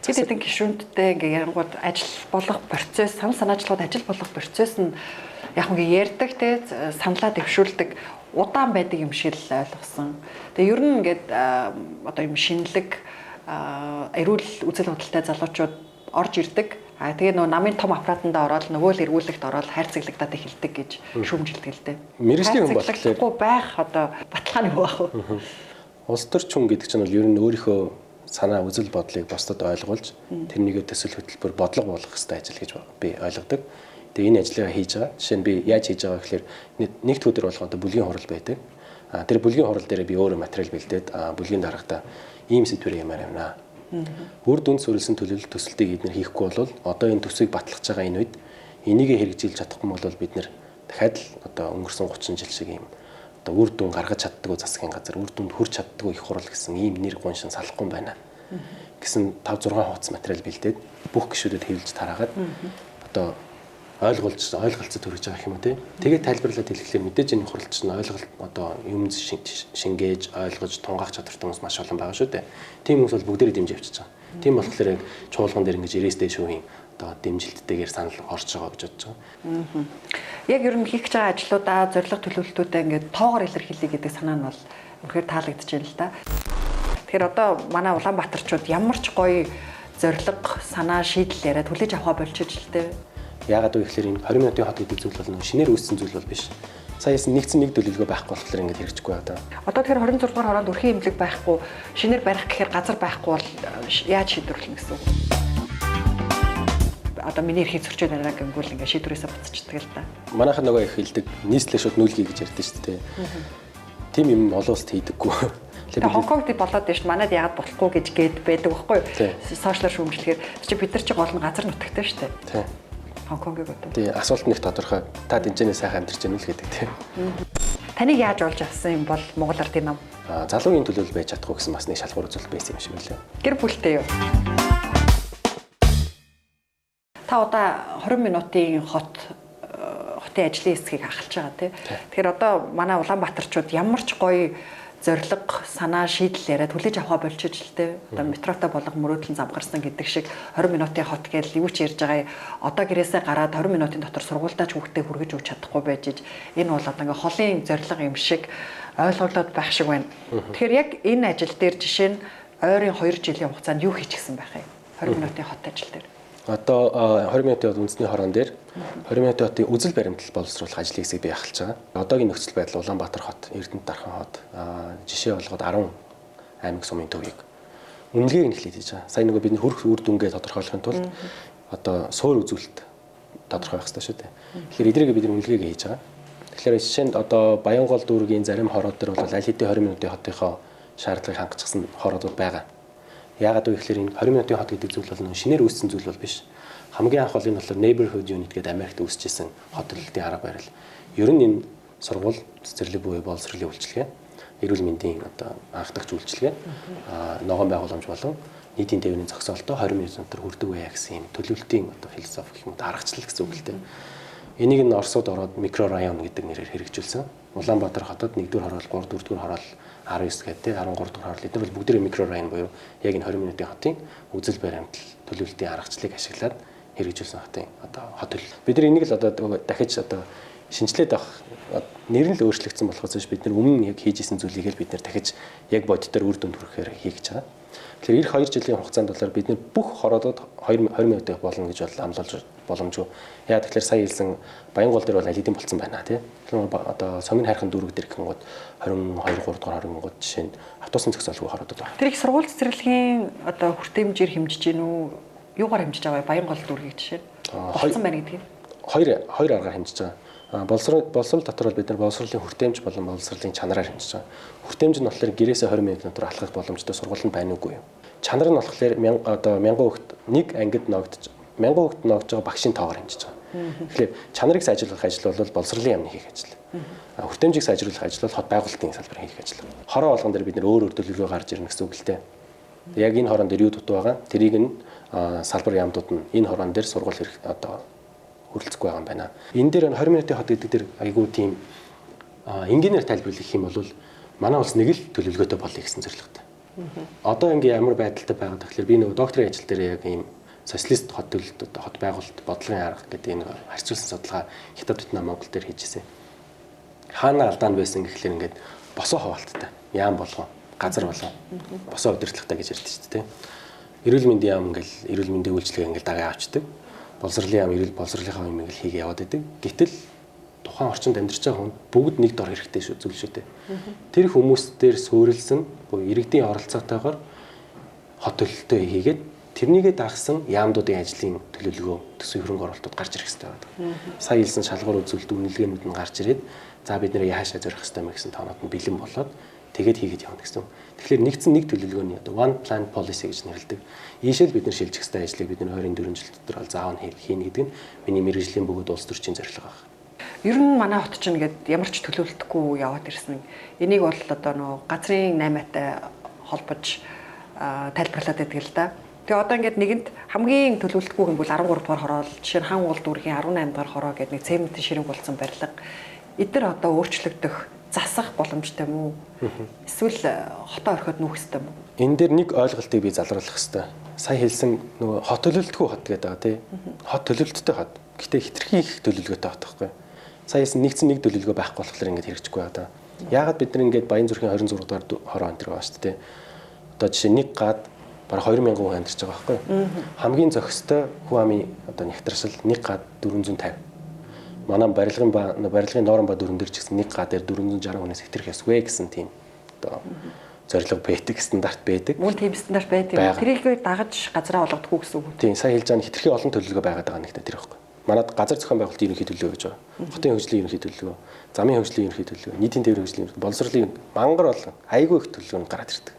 Хэд хэдэн гишүүнттэй ингээ ярангууд ажил болох процесс, санаачлалууд ажил болох процесс нь яг ингээ ярьдаг те саналаа дэвшүүлдэг удаан байдаг юм шиг л ойлгосон. Тэгээ ер нь ингээд одоо юм шинэлэг эрүүл үзэл бодолтой залуучууд орж ирдэг. Тэгээ нөгөө намын том аппаратанда ороод нөгөө л эргүүлэгт ороод хайрцаглагдаад эхэлдэг гэж шүүмжилдэг л дээ. Мэргэжлийн хүн болохоор байх одоо баталгаа нь юу байх вэ? Улс төрч хүн гэдэг чинь бол ер нь өөрийнхөө санаа үзэл бодлыг бусдад ойлгуулж тэрнийгээ төсөл хөтөлбөр бодлого болгох хэрэгтэй ажил гэж би ойлгодог. Тэгээ энэ ажлыг хийж байгаа. Жишээ нь би яаж хийж байгаа гэхээр нэгд өдөр болгоо одоо бүлгийн хурал байдаг. Тэр бүлгийн хурал дээр би өөрөө материал бэлдээд бүлгийн дарагтаа ийм сэдвэр юмар явна. Үр дүнд суурилсан төлөвлөлт төсөлтийг эдгээр хийхгүй бол одоо энэ төсвийг батлах байгаа энэ үед энийг хэрэгжүүлж чадахгүй бол бид нэр дахиад л одоо өнгөрсөн 30 жил шиг ийм одоо үр дүн гаргаж чаддгүй засгийн газар үр дүнд хүрч чаддгүй их хурал гэсэн ийм нэр гуншин салахгүй юм байна гэсэн 5 6 хуудас материал бэлдээд бүх гишүүдэд хэвлэж тараагаад одоо ойлголцод хүрэж байгаа юм уу те. Тэгээд тайлбарлаад хэлэхлээр мэдээж энэ хуралч нь ойлголт одоо юм шингээж ойлгож тунгаах чадвартай хүмүүс маш олон байгаа шүү дээ. Тийм хүмүүс бол бүгдээрээ дэмжиж авчиж байгаа. Тийм болохоор яг чуулган дээр ингэж ирээстэй шүүхийн одоо дэмжилттэйгээр санал орж байгаа гэж бодож байгаа. Яг ер нь хийх гэж байгаа ажлуудаа зорилго төлөвлөлтүүдээ ингээд тоогоор илэрхийлье гэдэг санаа нь бол үнэхээр таалагдж байна л да. Тэгэхээр одоо манай Улаанбаатарчууд ямар ч гоё зорилго, санаа, шийдэл яриад хүлээж авах болчихж л дээ. Яагаад вэ гэхээр энэ 20 минутын хот гэдэг зүйл бол шинээр үүссэн зүйл бол биш. Саяас нэгдсэн нэг төлөвлөгөө байхгүй болохоор ингэж хэрэгжихгүй байна. Одоо тэгэхээр 26 дугаар хороонд өрхийн имлэг байхгүй, шинээр барих гэхээр газар байхгүй бол яаж шийдвэрлэх гэсэн үг? Одоо миний эрхийг зөрчиж байна гэнгүүл ингэ шийдвэрээсээ буцчихдаг л да. Манайхан нөгөө их хэлдэг нийслэл шууд нүүлгий гэж ярьдэн шүү дээ. Тим юм олон улсад хийдэггүй. Тэгээ Хонконгт болоод байна шүү. Манайд яагаад болохгүй гэж гээд байдаг байхгүй юу? Сошиалар шүүмжлэхээр чи бид нар чи гол нь газар нутагтай шүү дээ. Хонконгийг одоо. Тий, асуулт нэг тодорхой. Та дэнжэний сайхан амьдарч байна л гэдэг тий. Таныг яаж олж авсан юм бол Монгол Ардын нам? Залуугийн төлөөлөл байж чадахгүй гэсэн бас нэг шалгуур үзүүлэлт байсан юм шиг байлаа. Гэр бүлтэй юу? Та одоо 20 минутын хотын ажлын хэсгийг ахалж байгаа тий. Тэгэхээр одоо манай Улаанбаатарчууд ямар ч гоё зорилго, санаа, шийдэл яриад хүлээж авах болчихж л дээ. Одоо метротой болго мөрөөдлөн замгарсан гэдэг шиг 20 минутын хот гэж юу ч ярьж байгаа. Одоо гэрээсээ гараад 20 минутын дотор сургуульдаач хүүхдээ хүргэж өгч чадахгүй байж энэ бол одоо ингээ холын зорилго юм шиг ойлголоод байх шиг байна. Тэгэхээр яг энэ ажил дээр жишээ нь ойрын 2 жилийн хугацаанд юу хийчихсэн байх юм? 20 минутын хот ажил дээр. Одоо 20 минутын үндэсний хорон дээр 20 минутын хотын үзэл баримтлал боловсруулах ажлын хэсэг бий ахалж байгаа. Одоогийн нөхцөл байдал Улаанбаатар хот, Эрдэнэт дархан хот жишээ болгоод 10 аймаг сумын төвийг үнэлгээг нь эхлээд хийж байгаа. Сая нөгөө бидний хөрх үр дүнгээ тодорхойлохын тулд одоо суур үзүүлэлт тодорхой байх хэрэгтэй шүү дээ. Тэгэхээр эдрийг бид үнэлгээг хийж байгаа. Тэгэхээр жишээнд одоо Баянгол дүүргийн зарим хороод дээр бол аль хэдийн 20 минутын хотынхоо шаардлагыг хангацсан хороодууд байгаа. Яагаад вэ гэхээр энэ 20 минутын хот гэдэг зүйл бол шинээр үүссэн зүйл бол биш. Хамгийн анх бол энэ болохоор neighborhood unit гэдэг Америкт үүсчихсэн хот төлөлтийн арга барил. Ер нь энэ сургууль, цэцэрлэг буюу боловсролын үйлчилгээ, эрүүл мэндийн одоо анхдагч үйлчилгээ, ногоон байгууламж болон нийтийн тээврийн зохицолтой 20 минут дотор хүрдэг байя гэсэн юм төлөвлөлтийн одоо философи гэх юм уу аргачлал гэсэн үг л дээ. Энийг нь Оросууд ороод микрорайон гэдэг нэрээр хэрэгжүүлсэн. Улаанбаатар хотод 1-р хороол, 3-4-р хороол 19 гэдэг 13-р хороол эдгээр бол бүгдээ микрорайон буюу яг энэ 20 минутын хотын үзэл баримтлал төлөвлөлтийн аргачлалыг ашиглаад хэрэгжүүлсэн хотын одоо хот төлөв. Бид нар энийг л одоо дахиж одоо шинжилээд авах нэр нь л өөрчлөгдсөн болохоос бид нар өмнө яг хийж исэн зүйлийг л бид нар дахиж яг бодитоор үр дүнд хүрэхээр хийж байгаа. Тэгэхээр эх 2 жилийн хугацаанд бол бид нар бүх хороодод 20 минутыг болно гэж амлуулж боломжгүй. Яа тэгэхээр сая хэлсэн Баянгол дээр бол аль хэдийн болцсон байна тий. Одоо Сомын хайрхан дүүрэг дээр гэнгүүт 22 3 дугаар хоронгууд жишээ нь автобусын зохицолгүй хороодод байна. Тэр их сургууль цэцэрлэгийн одоо хүртээмжээр хэмжиж гин үү? Юугаар хэмжиж байгаа вэ? Баянгол дүүргийг жишээ. Болцсон байна гэдэг юм. Хоёр аргаар хэмжиж байгаа. Боловсрол дотор бол бид нар боловсролын хүртээмж болон боловсролын чанараар хэмжиж байгаа. Хүртээмж нь болохоор гэрээсээ 20 минут дотор алхах боломжтой сургууль нь байна уугүй юу? Чанар нь болохоор одоо 1000 хүүхэд нэг ангид ногдож 1000 хүүхэд ногдож байгаа багшийн тоогоор хэмжиж байгаа. Тэгэхээр чанарыг сайжруулах ажил бол боловсролын яамны хийх ажил. Хүртээмжийг сайжруулах ажил бол хот байгуулалтын салбарын хийх ажил. Хороо болгон дээр бид нар өөр төлөвлөгөө гарч ирнэ гэсэн үг л дээ. Яг энэ хорон дээр юу дутуу байгаа? Тэрийг нь салбар яамдууд нь энэ хорон дээр сургууль хэрэг одоо хөрөлцөхгүй байгаа юм байна. Энэ дээр 20 минутын хот гэдэг дээр айгүй тийм энгийнээр тайлбарлах юм бол манай улс нэг л төлөвлөгөөтэй болъё гэсэн зорилготой. Одоо ингээ ямар байдалтай байгаа тэгэхээр би нөгөө докторийн ажил дээр яг ийм социалист хот төлөлт хот байгуулалт бодлогын арга гэдэг энэ харьцуулсан судалгаа Хятад Вьетнам Монгол дээр хийжсэн. Хаана алдаа нь байсан гэхэлэр ингээд босоо хаваалттай. Яам болгоо газар болоо. Босоо удирдлагатай гэж ярьдэн шүү дээ. Эрүүл мэндийн яам ингээл эрүүл мэндийн үйлчилгээ ингээл дагаа авчдаг. Боловсролын яам эрүүл боловсролынхаа юм ингээл хийгээ яваад байдаг. Гэтэл тухайн орчинд амьдарч байгаа хүн бүгд нэг дор хэрэгтэй шүү зүйл шүү дээ. Тэр хүмүүс дээр суурилсан буюу иргэдийн оролцоотойгоор хот төлөлтөө хийгээд тэрнийгээ дагсан яамдуудын ажлын төлөвлөгөө төсвийн хөрөнгө оруулалтууд гарч ирэх хэрэгтэй байдаг. Сая хэлсэн шалгуур үзүүлэлт үнэлгээнүүд нь гарч ирээд за бид нэр яашаа зорих хэрэгтэй мэ гэсэн тоонууд нь бэлэн болоод тэгээд хийгээд явна гэсэн. Тэгэхээр нэгдсэн нэг төлөвлөгөөний одоо one plan policy гэж нэрлэдэг. Ийшэл бид нар шилжих хэрэгтэй ажлыг бид нар 24 жил дотор бол заавал хийнэ гэдэг нь миний мэргэжлийн бөгөөд улс төрчийн зорилго байна. Ер нь манай хот чинь ингээд ямар ч төлөвлөлтгүй яваад ирсэн. Энийг бол одоо нөгөө газрын 8-аатай холбож тайлбарлаад байдаг л да. Тэгээ одоо ингээд нэгэнд хамгийн төлөвлөлтгүй юм бол 13 дугаар хороол, жишээ нь хан уул дүүргийн 18 дугаар хороо гэдэг нэг цементийн ширэг болсон барилга. Эдгээр одоо өөрчлөгдөх засах боломжтой мүү? Эсвэл хотоо орхиод нүүх ёстой мүү? Энэ дээр нэг ойлголтыг би залруулах хэрэгтэй. Сая хэлсэн нөгөө хот төлөвлөлтгүй хот гэдэг байгаа тий. Хот төлөвлөлттэй хот. Гэтэ хитрхи их төлөвлөгөөтэй хот байхгүй. Сая хэлсэн нэгдсэн нэг төлөвлөгөө байхгүй болохоор ингэж хэрэгжихгүй байгаа даа. Яагаад бид нар ингэж Баян зүрхийн 26 дугаар хороо энэ төр байгаа шүү дээ. Одоо жишээ нэг гад бараг 2000 хүн амьдарч байгаа байхгүй. Хамгийн зохистой хүн амын одоо нягтрашил нэг гад 450. Манай барилгын Ноорон ба дөрөн дээр ч гэсэн нэг га дээр 460 хүнээс хэтрэх ёсгүй гэсэн тийм одоо зорилго байдаг, стандарт байдаг. Мөн тийм стандарт байдаг. Тэрийг дагаж газраа олгодохгүй гэсэн үг. Тийм, сая хэлж байгаа нь хитрхи олон төлөвлөгөө байгаад байгаа нэгтэй тэр байхгүй. Манайд газар зохион байгуулалтын ерөнхий төлөвлөгөө гэж байгаа. Хотын хөгжлийн ерөнхий төлөвлөгөө, замын хөгжлийн ерөнхий төлөвлөгөө, нийтийн тээврийн хөгжлийн, боловсролын мангар болон айгүй их төлөвлөгөөнд гараад ирдэг.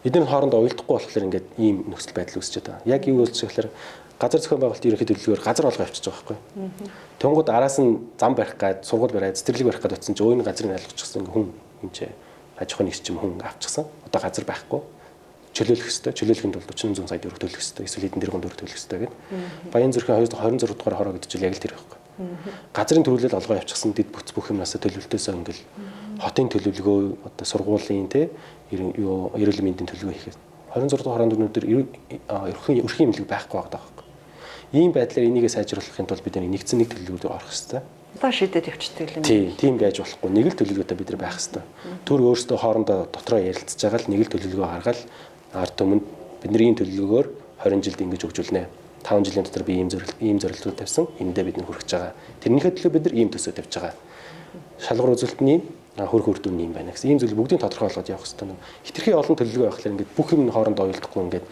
Эдгээр нь хоорондоо уялдахгүй болохоор ингээд ийм нөхцөл байдал үүсчихэд байгаа. Яг юу болж байгаа гэхээр газар зохион байгуулалтын ерөнхий төлөвлөгөөр газар олгоо авчиж байгаа байхгүй. Тэнгууд араас нь зам барих гад, сургууль бариад, цэцэрлэг барих гад утсан чи өөний газрыг алгачихсан хүн юм чи аж ахуйн нэгч юм хүн авчихсан. Одоо газар байхгүй. Чөлөөлөх ёстой. Чөлөөлөхийн тулд 40 сая төгрөг төлөх ёстой. Эсвэл хэдэн тэрбум төгрөг төлөх ёстой гэдэг. Баян зүрхийн 26 дугаар хороо гэдэг чинь яг л тэр байхгүй. Газрын төлөвлөлт олгоо явчихсан дэд бүц бүх юмнасаа төлөвлөлтөөсөө ингээл хотын төлөвлөгөө одоо сургуулийн те эрүүл мэндийн төлөвлөгөө хийхэд 26 дугаар хороонд өнөөдөр өрхийн имлэг байхгүй байгаа байхгүй. Ийм байдлаар энийгээ сайжруулахын тулд бид нэгдсэн нэг төлөвлөгөөд орох хэрэгтэй. Одоо шийдээд явчихдаг юм. Тийм байж болохгүй. Нэг л төлөвлөгөөтэй бид нар байх хэрэгтэй. Түр өөрсдөө хоорондоо дотроо ярилцж байгаа л нэг л төлөвлөгөө гаргаад ард түмэнд бидний төлөвлөгөөр 20 жилд ингэж хөгжүүлнэ. 5 жилийн дотор би ийм зорилтууд тавьсан. Эндээ бид нар хүрэж байгаа. Тэрнийхээ төлөө бид нар ийм төсөө тавьж байгаа. Шалгуур үзүүлэлт нь хөрх үрдүн юм байна гэсэн ийм зүйл бүгдийг тодорхой болгоод явах хэрэгтэй. Хитрхи олон төлөвлөгөө байхлаар ингээд бүх юм хоорондоо оюулдахгүй ингээд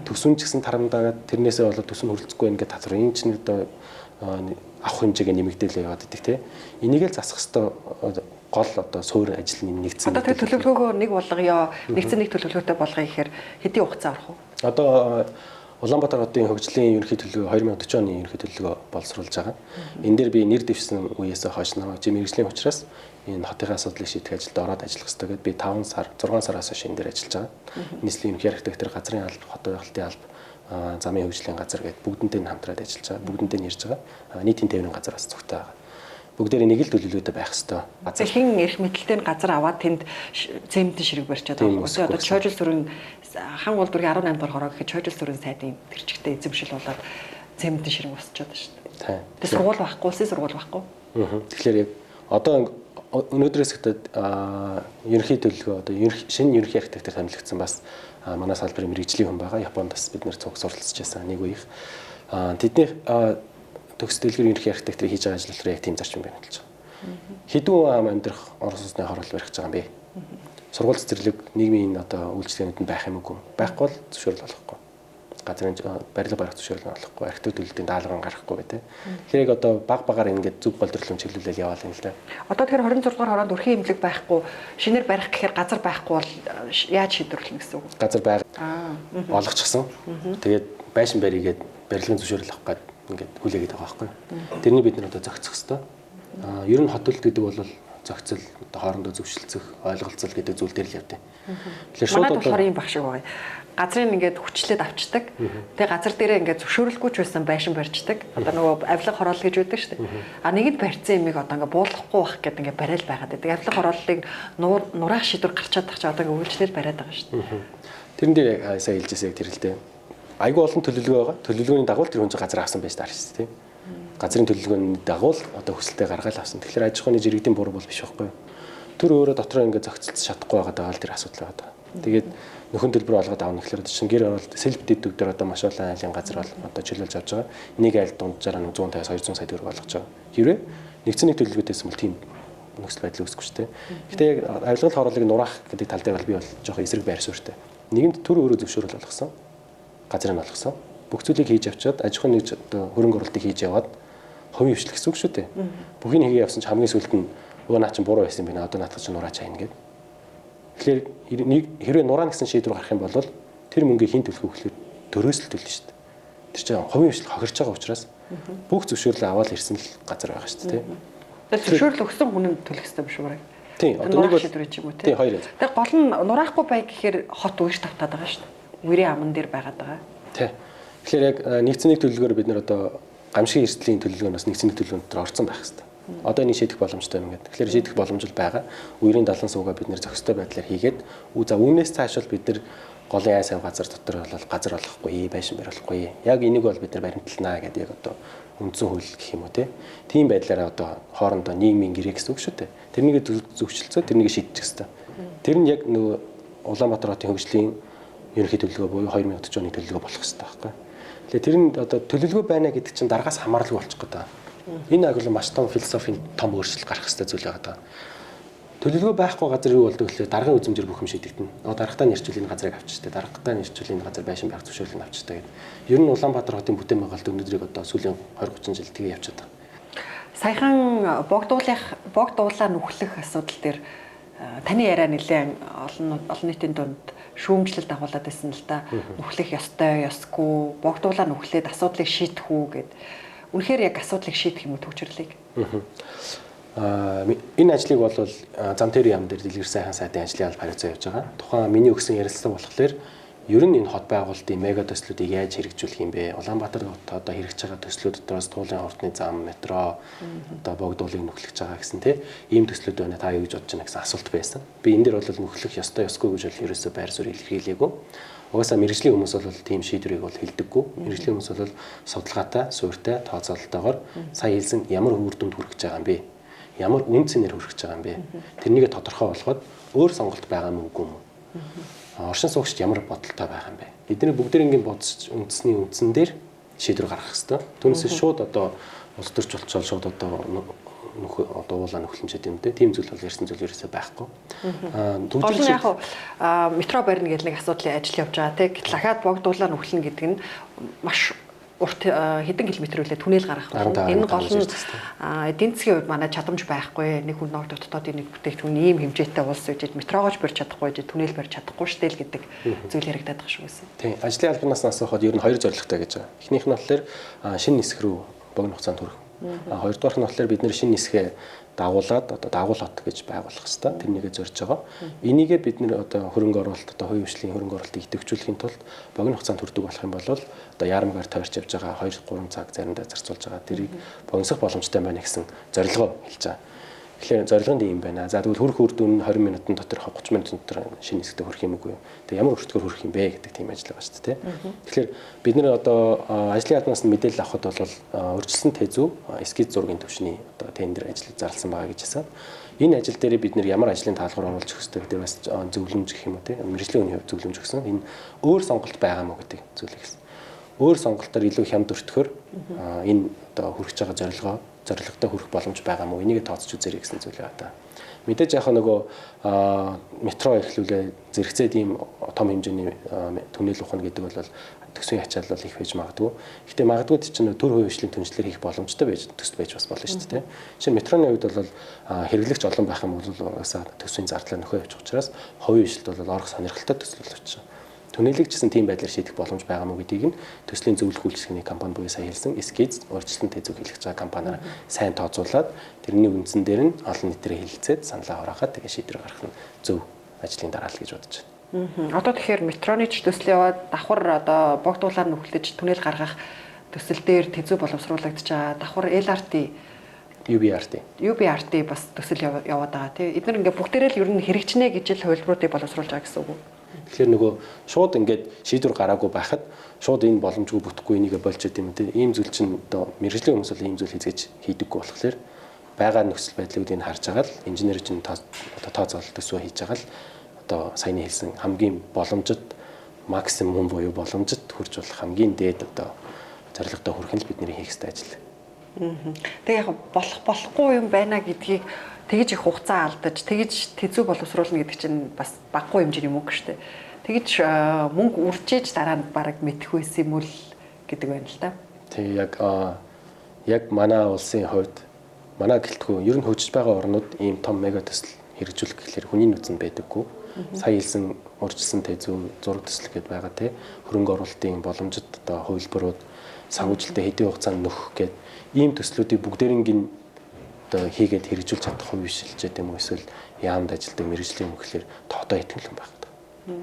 төсвөн ч гэсэн тарамдаагаад тэрнээсээ болоод төсвөн хөрөлцөхгүй ингээд татвар энэ чинь одоо авах хэмжээгээ нэмэгдээлээ яваад идэг те. Энийг л засах хэрэгтэй гол одоо суурь ажил нэгдсэн. Одоо тэр төлөвлөгөөгөө нэг болгоё, нэгдсэн нэг төлөвлөгөөтэй болгоё гэхээр хэдийн хугацаа орох вэ? Одоо Улаанбаатар хотын хөгжлийн ерөнхий төлөвлөгөө 2040 оны ерөнхий төлөвлөгөө боловсруулж байгаа. Энэ дээр би нэр дэвшсэн үеэс хойш намайг мэргэжлийн учраас энэ хотын асуудлыг шийдэх ажилд ороод ажиллах хэрэгтэй гэдээ би 5 сар 6 сараас хойш энэ дээр ажиллаж байгаа. Нийслэлийн ерөнхий архитектор, газрын алба, хотын байгалын алба, замын хөгжлийн газар гэдээ бүгдэнтэй хамтраад ажиллаж байгаа. Бүгдэнтэй нэрж байгаа. Нийтийн тээврийн газар бас зохитой байгаа. Бүгдээр нэг л төлөвлөлтөд байх хэвээр. Хин эрх мэдэлтэй газар аваад тэнд цементийн ширэг барьчаад байгаа. Үгүй одоо чойжл сүрэн хан улдургийн 18 дахь хороо гэхэд чойжл сүрэн сайдын тэр чигтээ эзэмшил болоод цементийн ширэг босчоод байна шүү дээ. Тэр сургууль байхгүй, улсын сургууль байхгүй. Тэгэхээр яг одоо өнөөдрөөс ихтэй ерөнхий төлөвлөгөө одоо шинэ ерөнхий архитектор томилогдсон бас манай салбарын мэргэжлийн хүн байгаа. Японд бас бид нэр цуг суралцж байсан нэг үеих. Тэдний төгс дэлгэр ерөнхий архитекторыг хийж байгаа ажил болохоор яг тийм зарчим байна гэж байгаа. Хэдүүн ам амьдрах орон сууцны хорол барих гэж байгаа юм бэ? Сургууль цэцэрлэг нийгмийн одоо үйлчлэгнүүд нь байх юм уу? Байхгүй бол зөвшөөрөл олохгүй. Газрын барилга барих зөвшөөрөл олохгүй. Архитект төлөлтийн даалгавар гаргахгүй гэдэг. Тэгэхээр яг одоо баг багаар ингээд зүг боловсролын чиглүүлэл яваал юм л да. Одоо тэр 26 дугаар хороонд өрхийн имлэг байхгүй, шинээр барих гэхээр газар байхгүй бол яаж шийдвэрлэнэ гэсэн үг? Газар байг олгочихсон. Тэгээд байшин баригээд барилгын зөвшөөрөл авах гээд ингээд хүлээгээд байгаа байхгүй. Тэрнийг бид нар одоо зохицох хэрэгтэй. Ер нь хот төлөлт гэдэг бол зохицол, одоо хоорондоо зөвшөлдсөх, ойлголцол гэдэг зүйл дээр л явдаг. Тэгэхээр шууд одоо болохоор юм баг шиг байгаа. Газрын ингээд хүчлээд авчдаг. Тэгээ газар дээрээ ингээд зөвшөөрлөхгүй ч байсан байшин барьждаг. Одоо нөгөө авилга хороол гэж үүдэг шүү дээ. А нэгэд барьцсан юмыг одоо ингээд буулгахгүй байх гэдэг ингээд барайл байгаад байдаг. Авилга хорооллыг нураах шийдвэр гарчаад тах чи одоо ингээд үйлчлэл бариад байгаа шүү дээ. Тэрэн дээр сая хэлжсэн яг тэр л дээ. Айгүй олон төлөвлөгөө байгаа. Төлөвлөгөөний дагуу тэр хүн чинь газар авсан байж таарч шүү дээ. Газрын төлөвлөгөөний дагуу одоо хүсэлтэд гаргаад авсан. Тэгэхээр аж ахуйн жиргэдийн буруу бол биш байхгүй юу? Тэр өөрөө дотроо ингээд зохицолж чадахгүй байгаа л тэр асуудал байгаа. Тэгээд нөхөн төлбөр олгоод авна гэхээр чинь гэр оролт сэлб дэд дээр одоо маш олон айлын газар бол одоо чөлөөлж авч байгаа. Нэг айл дунджаараа 150-аас 200 сая төгрөг олгож байгаа. Хэрвээ нэгдсэн нэг төлөвлөгөөтэйсэн бол тийм нөхцөл байдал үүсэхгүй шүү дээ. Гэтэ яг авилгал хорооллыг нураах гэдэг тал дээр бол би бол жоохон эсрэг байр суурьтай. Нэгэнт төр өөрөө зөвшөөрөл олгосон. Газрыг нь олгосон. Бүх зүйлийг хийж авчаад аж ахуйн нэг одоо хөрөнгө оруулалтыг хийж яваад хувийн хвшлэх гэсэн үг шүү дээ. Бүхийг хийгээ явсан ч хамгийн сүүлд нь өө наа чин буруу байсан юм байна. Одоо наадах чинь нураач хайна гэдэг. Тэгэхээр нэг хэрвээ нураана гэсэн шийдвэр гарах юм бол тэр мөнгийг хин төлөх гэхээр төрөөс л төлнө шүү дээ. Тэр чинь хувийн хвшил хохирч байгаа учраас бүх зөвшөөрлөө аваад ирсэн л газар байгаа шүү дээ. Тэр зөвшөөрөл өгсөн хүн нь төлөх хэрэгтэй биш үү? Тийм. Одоо нэг бол шийдвэр юм уу те. Тийм хоёр. Тэгээ гол нь нураахгүй бай гэхээр хот үерш тавтаад байгаа шүү дээ. Үерийн аман дээр байгаад байгаа. Тийм. Тэгэхээр яг нэгдсэн нэг төлөвлөгөөр бид нар одоо гамшигын эрсдлийн төлөвлөгөөнөөс нэгдсэн нэг төлөвлөгөөнд дотор орсон байх хэрэгтэй. Одоо энийг шийдэх боломжтой юм гэдэг. Тэгэхээр шийдэх боломж л байгаа. Үерийн далан суугаа бид нэр зохистой байдлаар хийгээд за үүнээс цааш бол бид нар голын ай сав газар дотор бол газар олохгүй, байшин бариулахгүй. Яг энийг бол бид нар баримтлнаа гэдэг яг одоо үндсэн хууль гэх юм уу тийм байдлаараа одоо хоорондоо нийгмийн гэрээ гэсэн үг шүү дээ. Тэрнийг зөвшөлдсөө тэрнийг шийдчих хэрэгтэй. Тэр нь яг нөгөө Улаанбаатар хотын хөгжлийн ерөнхий төлөвлөгөө буюу 2040 оны төлөвлөгөө болох хэрэгтэй байхгүй. Тэгэхээр тэр нь одоо төлөвлөгөө байна гэдэг чинь дараагаас хамааралгүй болчих гээд байна. Энэ агуулга маш том философийн том өөрчлөлт гарах хэрэгтэй зүйл байгаа. Төлөвлөгөө байхгүй газар юу болдог вэ? Даргын үзмжээр бүх юм шийдэгдэнэ. Даргатаа нэрчүүл энэ газрыг авчижтэй, даргатаа нэрчүүл энэ газар байшин байх зөвшөөрлийг авчижтэй гэдэг. Ер нь Улаанбаатар хотын бүтээн байгуулалт өнөөдрийг одоо сүүлийн 20-30 жил тэгээ явчихад байгаа. Саяхан богдуулаа нүхлэх асуудал дээр таны яриа нэлээд олон нийтийн дунд шүүмжлэлд агуулад байсан л да. Нүхлэх ёстой, ёсгүй, богдуулаа нүхлээд асуудлыг шийдэх үү гэд. Үнэхээр яг асуудлыг шийдэх юм уу төвчрлийг? Энэ ажлыг бол зам тээврийн яам дээр дэлгэр сайхан сайдын ажлын алба хариуцаа явж байгаа. Тухайн миний өгсөн ярилцлага болохоор ер нь энэ хот байгуулалтын мега төслүүдийг яаж хэрэгжүүлэх юм бэ? Улаанбаатар хот одоо хэрэгж байгаа төслүүд дотроос туулын хортны зам, метро, одоо богдуулыг нүхлэж байгаа гэсэн ийм төслүүд байна. Та юу гэж бодож байна гэсэн асуулт байсан. Би энэ дээр бол нүхлэх ёстой, ёсгүй гэж бол ерөөсөө байр суурь илэрхийлээгүй. Угаасаа мэргэжлийн хүмүүс бол тийм шийдвэрийг бол хэлдэггүй. Мэргэжлийн хүмүүс бол судалгаатай, суурьтай, тооцоололтойгоор сая хэлсэн ямар үр дүнд хүрэх гэж байгаа юм бэ? Ямар үн цэнээр хүрэх гэж байгаа юм бэ? Тэрнийг тодорхой болгоод өөр сонголт байгаа мөн үгүй юм. оршин суугчид ямар бодолтой байгаа юм бэ? Эдний бүгдээрийн бодис үндэсний үндсэн дээр шийдвэр гаргах хэрэгтэй. Түүнээс шууд одоо улс төрч болчоод шууд одоо уулаа нөхлөмжтэй юм дээ. Тийм зүйл бол ярьсан зүйл ерөөсөй байхгүй. Гол нь яг метро барина гэдэг нэг асуудлын ажил явж байгаа тийм. Дахиад богдуулаа нөхлөн гэдэг нь маш урт хэдэн километр үлээ түнэл гаргах болно. Энэ гол нь эдийн засгийн хувьд манай чадамж байхгүй. Нэг хүн ногд дотоодын нэг бүтээгдэхүүн ийм хэмжээтэй улс үжиж метрогоож барьж чадахгүй, түнэл барьж чадахгүй штэ л гэдэг зүйл яригадаад байгаа шүү гэсэн. Тийм. Ажлын албанаас асуухад ер нь хоёр зорилготой гэж байгаа. Эхнийх нь болохоор шинэ нисэх рүү богино хугацаанд хүрэх. Хоёрдугаар нь болохоор бид нэр шинэ нисгээ дагуулад одоо дагуул хот гэж байгуулах хэрэгтэй. Тэрнийгээ зорж байгаа. Энийгээ бид нэр одоо хөрөнгө оруулалт одоо хувийн хвшлийн хөрөнгө оруулалтыг идэвхжүүлэхийн тулд богино хугацаанд хүрдэг болох юм бол одоо яармгаар тойрч явж байгаа 2-3 цаг заримдаа зарцуулж байгаа. Тэрийг богиносох боломжтой байна гэсэн зорилгоо хэлж байгаа. Тэгэхээр зорилго нь ийм байна. За тэгвэл хүрэх үр дүн 20 минутын дотор 30 минутын дотор шинэ нисгтээ хүрэх юм үгүй юу? Тэгээ ямар өртгөр хүрэх юм бэ гэдэг тийм ажил байгаа шүү дээ. Тэгэхээр бид нэр одоо ажлын ядарнаас нь мэдээлэл авахд бол урьдчилсан тэзүү эскиз зургийн төвшний одоо тендер ажил зарласан байгаа гэж хэлсэн. Энэ ажил дээр бид нэр ямар ажлын таалгаар оруулж өгөх хэрэгтэй гэдэг бас зөвлөмж гэх юм уу те мэргэжлийн үний хувьд зөвлөмж өгсөн. Энэ өөр сонголт байгаа мó гэдэг зүйлийг хэлсэн. Өөр сонголтоор илүү хямд өртгөхөр энэ одоо хүрэх байгаа зорилготой хүрэх боломж байгаа мó энийг тооцож үзээрэй гэсэн зүйл байна та. Мэдээж яг нөгөө метро эхлүүлээ зэрэгцээд ийм том хэмжээний түнэл ухна гэдэг бол төсвийн ачаал бол их байж магадгүй. Гэхдээ магадгүй чинь төр хувийн хвшлийн түншлэр хийх боломжтой байж төсөл байж бас болно шүү дээ. Жишээ нь метроны үед бол хэрэглэгч олон байх юм бол угаасаа төсвийн зардлаа нөхөө явж учраас хувийн хвшилд бол орох сонирхолтой төсөл болчихсон. Түнэлэг гэсэн тийм байдлаар шийдэх боломж байгаа мó гэдгийг нь төслийн зөвлөх үйлчлэгийн компани буюу сая хэлсэн эскиз урьдчилан тэзүүг хэлэх байгаа компаниар сайн тооцоолаад тэрний үндсэн дээр нь олон нийтээр хэлэлцээд саналаа хураахад тэгээ шийдвэр гаргах нь зөв ажлын дараалал гэж бодож байна. Одоо тэгэхээр метроны ч төсөл яваад давхар одоо богдуулаар нүхлэж түнэл гаргах төсөл дээр тэзүү боловсруулагдаж байгаа. Давхар LRT UBRT бас төсөл яваад байгаа тийм. Эдгээр ингээ бүгдээрээ л ер нь хэрэгжинэ гэж л хувилбаруудыг боловсруулж байгаа гэсэн үг үү? Тэгэхээр нөгөө шууд ингээд шийдвэр гараагүй байхад шууд энэ боломжгүй бүтэхгүй энийг болж идэм юм те. Ийм зүйл чинь одоо мэргэжлийн хүмүүс бол ийм зүйл хийzгэж хийдэггүй болохоор байгаа нөхцөл байдлуудыг харж байгаа л инженер чинь тооцоололт төсвөө хийж байгаа л одоо саяны хэлсэн хамгийн боломжит максимум буюу боломжит хүрч болох хамгийн дээд одоо зорилготой хүрэх нь л бидний хийх ёстой ажил. Тэгээ яг болохгүй юм байна гэдгийг тэгж их хугацаа алдаж тэгж тэзүү боловсруулна гэдэг чинь бас баггүй хэмжээний мөнгө шүү дээ. Тэгж мөнгө үржиж дараа нь бараг мэдэх байсан юм уу гэдэг байна л да. Тэг яг манай улсын хувьд манай гэлтгүй ер нь хөгжиж байгаа орнууд ийм том мега төсөл хэрэгжүүлэх гэхлээр хүний нөөцөнд байдаггүй. Сая хэлсэн урьдчилсан тэзүү зураг төсөл гэдээ байгаа те. Хөрөнгө оруулалтын боломжит одоо хувилбарууд санхүүжилттэй хэдийн хугацаанд нөхөх гээд ийм төслүүдийг бүгдээрийн одоо хийгээд хэрэгжүүлж чадах хувь шилжээд юм уу эсвэл яамд ажилдаг мэргэжлийн хөлөөр тоодоо итгэл юм байна.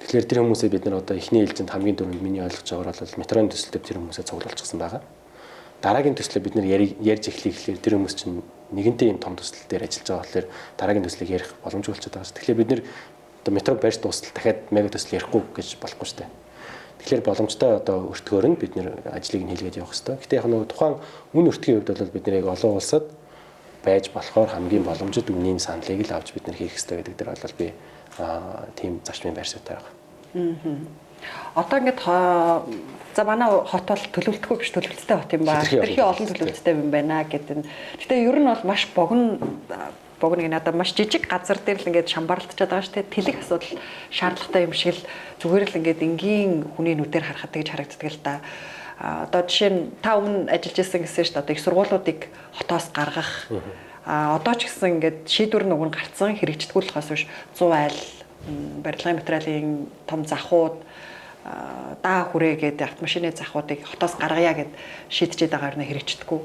Тэгэхээр тэр хүмүүсээ бид нар одоо эхний ээлжинд хамгийн дөрөнд миний ойлгож байгаагаар бол метроны төсөлтөд тэр хүмүүсээ цуглуулчихсан байгаа. Дараагийн төслөө бид нар ярьж эхлэхээр тэр хүмүүс чинь нэгэнтээ юм том төсөл дээр ажиллаж байгаа болохоор дараагийн төслийг ярих боломжгүй болчиход байгаа. Тэгэхээр бид нар одоо метро барьж дуустал дахиад мега төсөл ярихгүй гэж болохгүй шүү дээ. Тэгэхээр боломжтой одоо өртгөөр нь бид нар ажлыг нь хийлгээд явах хэрэгтэй. Гэтэ яг нөгөө тухайн үн өртгийн хувьд бол бид нарыг олон улсад байж болохоор хамгийн боломжит үнийн саналыг л авч бид нар хийх хэрэгтэй гэдэг дээр бол би тийм зарчмын байр суурьтай байгаа. Одоо ингээд за манай хот бол төлөвлөлтгүй биш төлөвлөлттэй хот юм ба. Тэрхий олон төлөвлөлттэй юм байна гэдэг. Гэтэ ер нь бол маш богино гэнэ одоо маш жижиг газар дээр л ингээд шамбарлагдчихад байгаа шүү дээ. Тэлэх асуудал шаардлагатай юм шиг л зүгээр л ингээд энгийн хүний нүдээр харахад тэгж харагддаг л да. Одоо жишээ нь та өмнө ажиллаж исэн гэсэн шүү дээ. Одоо их сургуулиудыг хотоос гаргах. Одоо ч гэсэн ингээд шийдвэр нүг нь гарцсан хэрэгжтгүүлэхээс биш 100 айл барилгын материалын том захууд даа хүрээгээд автомашины захуудыг хотоос гаргая гэд шийдчихэд байгаа юм хэрэгжтгүү.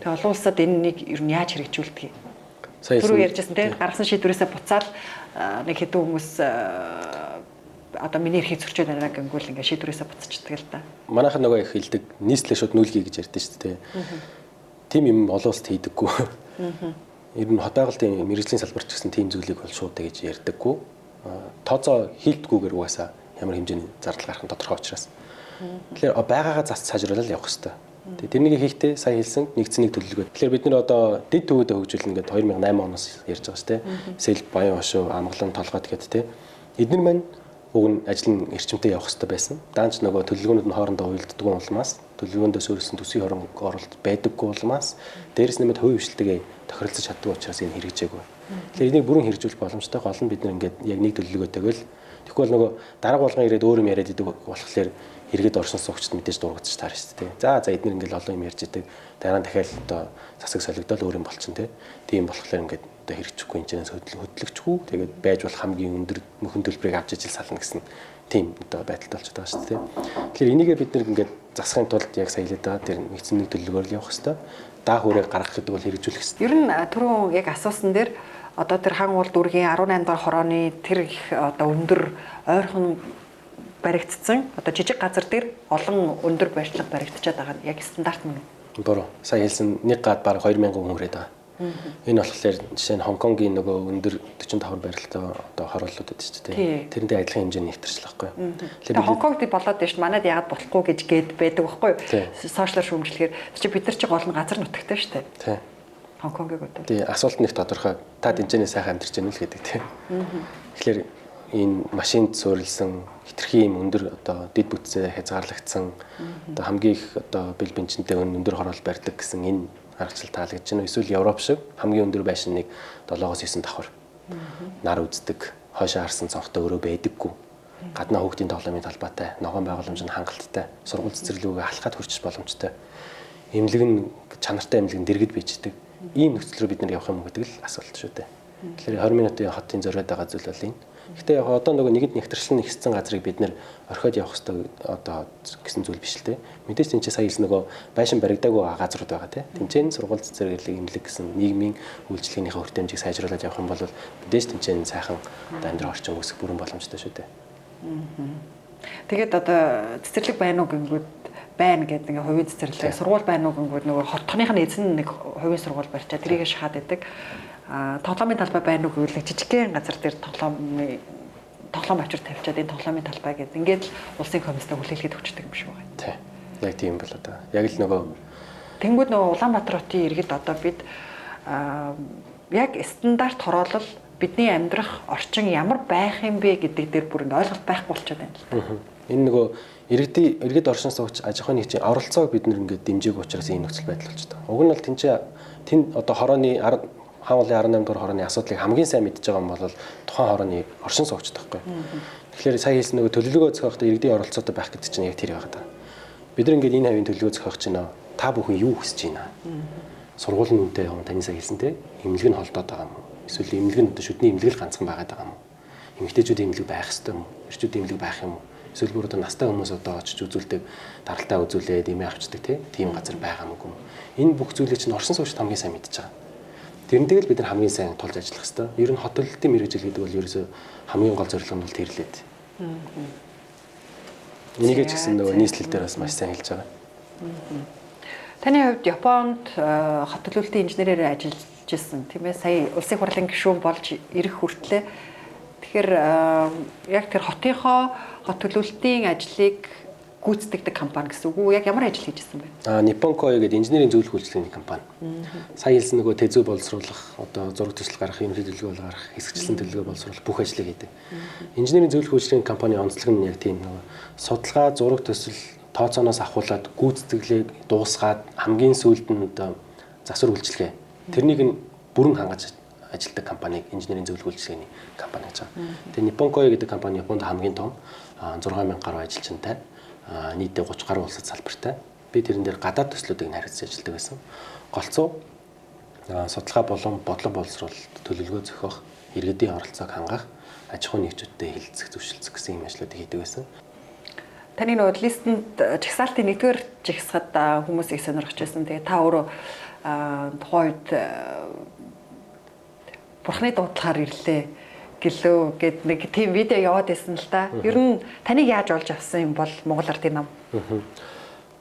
Тэгээ олон улсад энэнийг ер нь яаж хэрэгжүүлдэг юм? Түрүү ярьжсэн тийм гаргасан шийдвэрээсээ буцаал нэг хэдэн хүмүүс одоо миний эрхийг зөрчөөд байна гэнгүүл ингээ шийдвэрээсээ буцчихдаг л да. Манайхан нөгөө их хэлдэг нийслэлээ шууд нүүлгий гэж ярьдэн шүү дээ. Тим юм олон улсад хийдэггүй. Ер нь хот байгуулалтын мэргэжлийн салбарт ч гэсэн тийм зүйлийг бол шууд гэж ярьдаггүй. Тооцоо хийлдэггүйгээр угаасаа ямар хэмжээний зардал гарах нь тодорхой учраас. Тэгэхээр байгаагаа зас сайжруулаад явах хэрэгтэй. Тэгээ тэрнийг хийхдээ сая хэлсэн нэгдсэн нэг төлөвлөгөө. Тэгэхээр бид нэр одоо дэд төвөдөө хөгжүүлнэ гэдэг 2008 оноос ярьж байгаа шүү дээ. Эсвэл Баян хошуу, Амгалан толгойд гэдэг тийм. Эдгээр маань уг нь ажил нь эрчимтэй явах хэрэгтэй байсан. Даанч нөгөө төлөвлөгөөнүүд нь хоорондоо уялддаг улмаас төлөвлөгөөндөө суурилсан төсвийн оролт байдаггүй улмаас дээрэс нэмээд хувийн хвшилтэйгээ тохиролцож чаддаг учраас энэ хэрэгжээгүй. Тэгэхээр энийг бүрэн хэрэгжүүлэх боломжтой. Гол нь бид нэг ингээд яг нэг төлөвлөгөөтэйгэл тэгвэл нөгөө дарга болгон ирээд өөр юм яриад идэг болохоор иргэд оршин суугчд мэдээж дурагдчих таар шүү дээ. За эдгээр ингээд олон юм ярьж идэг. Дараа нь дахиад одоо засаг солигдол өөр юм болчихно те. Тийм болохоор ингээд одоо хэрэгжихгүй энэчнээс хөдлөгчгүй. Тэгээд байж болох хамгийн өндөр мөхөн төлбөрийг авч ижил сална гэсэн тийм одоо байдалтай болчиход байгаа шүү дээ. Тэгэхээр энийгээ бид нэг ингээд засахын тулд яг сая хэлээд байгаа тэр нэгдсэн нэг төлөвлөгөөр л явах хэрэгтэй. Даа хүрээ гаргах гэдэг бол хэрэгжүүлэх хэрэгтэй. Ер нь түрүүн яг асуусан дээр одоо тэр хан уул дүүргийн 18 дахь хорооны тэр их одоо өндөр ойрхон баригдсан одоо жижиг газар дээр олон өндөр барилга баригдчихад байгаа нь яг стандарт мөн. Бороо. Сая хэлсэн нэг гад баг 2000 хүн хүрээд байгаа. Энэ болохоор жишээ нь Хонконгийн нөгөө өндөр 45 барилгатай одоо хорооллууд байдаг шүү дээ. Тэрнтэй адилхан хэмжээний нэвтэрч л байхгүй. Тэгэхээр Хонконгд болоод байна шүү. Манайд яагаад болохгүй гэж гээд байдаг байхгүй. Сошиалар шүүмжлэхээр чи бид нар чи гол нь газар нутагтай шүү дээ. Тий. Хонконгийг бодвол. Тий, асуулт нэг тодорхой. Та тэнцэнэ сайхан амьдарч байна л гэдэг тий. Тэгэхээр энэ машинд суурилсан хитрхи юм өндөр одоо дэд бүтцээ хязгаарлагдсан одоо хамгийн их одоо бэл бэнчэнтэй өндөр хороол барьдаг гэсэн энэ аргачлал таалагдж байна. Эсвэл Европ шиг хамгийн өндөр байшин нэг 7-9 давхар нар үздэг, хойшоо харсан цонхтой өрөө байдаггүй. Гаднаа хүүхдийн тоглоомын талбайтай, ногоон байгууламж нь хангалттай, сургууль цэцэрлүүгээ алхахад хүрчих боломжтой. Эмнэлэг нь чанартай эмнэлэг нь дэргэд bijдэг. Ийм нөхцөл рүү бид нар явах юм гэдэг л асуулт шүү дээ. Тэгэхээр 20 минутын хотын зориод байгаа зүйл бол энэ. Гэхдээ яг одоо нөгөө нэгэд нэгтэрсэн нэгссэн газрыг бид нэр орхиод явах хэрэгтэй одоо гэсэн зүйл биш л те. Мэдээж энэ ч сая хэлсэн нөгөө байшин баригдаагүй газрууд байгаа те. Тэмцээн сургууль цэцэрлэг эмнэлэг гэсэн нийгмийн үйлчлэгийнхээ хүртээмжийг сайжруулад явах юм бол мэдээж тэмцээн сайхан амьдрал орчин үүсэх бүрэн боломжтой шүү дээ. Тэгээд одоо цэцэрлэг байна уу гингүүд байна гэдэг ингээ хувийн цэцэрлэг сургууль байна уу гингүүд нөгөө хотхоных нь эзэн нэг хувийн сургууль барьчаа тэрийг шахаад байдаг. Тоглоомын талбай байна уу гэвэл жижигхэн газар дээр тоглоом авчир тавьчаад энэ тоглоомын талбай гэдэг ингээд л улсын комисстай хүлээлгээд өгчдөг юм шиг байна. Тий. Яг тийм бол одоо яг л нөгөө тэнгууд нөгөө Улаанбаатар хотын иргэд одоо бид яг стандарт хороолол бидний амьдрах орчин ямар байх юм бэ гэдэг дээр бүр ойлголт байхгүй болчиход байна л. Энэ нөгөө иргэд оршин суугч аж ахуйн нэгжийн оролцоог бид нэг ингээд дэмжээг учраас энэ нөхцөл байдал болчихдог. Уг нь бол тэнд одоо хорооны хаан уулын 18 дугаар хорооны асуудлыг хамгийн сайн мэдж байгаа юм бол тухайн хорооны оршин суугчд байхгүй. Тэгэхээр сая хэлсэн нөгөө төлөвлөгөө зохиохдоо иргэдийн оролцоотой байх гэдэг чинь яг тэр байгаа даа. Бид нар ингээд энэ хавийн төлөвлөгөө зохиох чинь та бүхэн юу хүсэж байна? Сургуулийн үнэтэй явна таны сая хэлсэнтэй эмнэлэг нь холдоод байгаа юм уу? Эсвэл эмнэлэг нь одоо шүдний эмнэлэг л ганцхан байгаа юм уу? Эмэгтэйчүүд эмнэлэг байх ёстой юм уу? Эрчүүд эмнэлэг байх юм уу? Эсвэл бүр одоо настай хүмүүс одоо очиж үзүүлдэг, даралтаа үзүүлээд эмээ авчдаг тийм газар байгаа юм уу? Энэ бүх зүйлийг чинь оршин суугчид хамгийн сайн мэдж байгаа. Тэрнтэйг л бид нар хамгийн сайн тулж ажиллах хэрэгтэй. Ер нь хот төлөлтийн мэргэжил гэдэг бол ерөөсөө хамгийн гол зорилго нь бол тэрлээд. Энийг ч гэсэн нөгөө нийслэл дээр бас маш сайн хэлж байгаа. Таны хувьд Японд хот төлөвлөлтийн инженерээр ажиллаж ирсэн тийм ээ. Сая улсын хурлын гишүүн болж ирэх хүртлээр тэгэхээр яг тэр хотынхоо хот төлөвлөлтийн ажлыг гүйцэтгэдэг компани гэсэн үг үү? Яг ямар ажил хийж ирсэн бэ? Ниппонкой гэдэг инженерийн зөвлөх үйлчлэгийн компани. Сая хэлсэн нөгөө тэзүү боловсруулах, одоо зураг төсөл гаргах, ерөнхий төлөвлөгөө гаргах, хэсэгчлэн төлөвлөгөө боловсруулах бүх ажлыг хийдэг. Инженерийн зөвлөх үйлчлэгийн компани онцлог нь яг тийм нөгөө судалгаа, зураг төсөл, тооцооноос ахуулаад гүйцэтгэлийг дуусгаад хамгийн сүүлд нь одоо засвар үйлчлэгээ. Тэрнийг нь бүрэн хангаж ажилладаг компаниг инженерийн зөвлөх үйлчлэгийн компани гэж байгаа. Тэгээ Ниппонкой гэдэг компани Японд хамгийн том 6000 гаруй ажилчинтай. Нийтдээ 30 гаруй улсад салбартай. Би тэрэн дээр гадаад төслүүдийг харьцаж ажилладаг байсан. Голцоо судалгаа болон бодлого боловсруулалт төлөвлөгөө зохиох, иргэдийн оролцоог хангах, аж ахуйн нэгжүүдтэй хэлэлцэх, зөвшөлдсөх гэсэн юм ажлуудыг хийдэг байсан. Таны нөгөө листэнд жагсаалтын нэгдүгээр жагсахад хүмүүс их сонирхож байсан. Тэгээ та өөрөө тухайн үед бурхны дуудлагаар ирлээ гэлөө гэд нэг тийм видео яваад байсан л да. Ер нь таныг яаж олж авсан юм бол Монгол Ардын нам?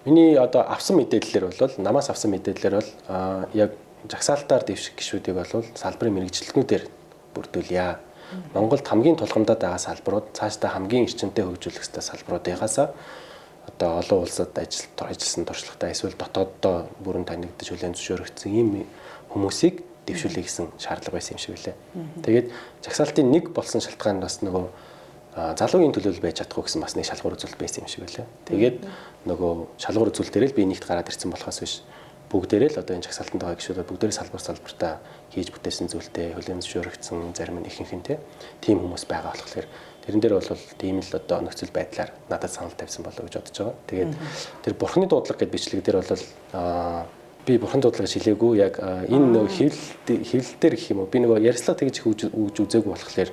Миний одоо авсан мэдээллээр бол намаас авсан мэдээллээр бол яг жагсаалтаар дэвших гишүүдийг бол салбарын мэрэгчлэлтнүүдээр бүрдүүлье. Монголд хамгийн тулгамдаад байгаа салбарууд цаашдаа хамгийн эрчимтэй хөгжүүлэх ёстой салбаруудыгаас одоо олон улсад ажилласан туршлагатай эсвэл дотооддоо бүрэн танигдж хүлээн зөвшөөрөгдсөн ийм хүмүүсийг дэвшүүлэх гэсэн шаардлага байсан юм шиг үлээ. Тэгээд жагсаалтын нэг болсон шалтгаан бас нөгөө залуугийн төлөөлөл байж чадахгүй гэсэн бас нэг шалгуур үзүүлэлт байсан юм шиг байлаа. Тэгээд нөгөө шалгуур үзүүлэлт дээр л би нэгт гараад ирсэн болохоос биш бүгдээрээ л одоо энэ жагсаалтанд байгаа гишүүдээ бүгдээрээ салбартаа хийж бүтээсэн зүйлтэй хүлээн зөвшөөрөгдсөн зарим нь ихэнхэнтэй тийм хүмүүс байгаа болохоор тэрэн дээр бол тийм л одоо нөхцөл байдлаар надад санал тавьсан болов гэж бодож байгаа. Тэгээд тэр бурхны дуудлага гэдэг бичлэг дээр бол би бурхан дуудлагыг шилээгүй яг энэ нөгөө хэвлэлтэр гэх юм уу би нөгөө ярьслага тэгж өгж үзээгүй болохоор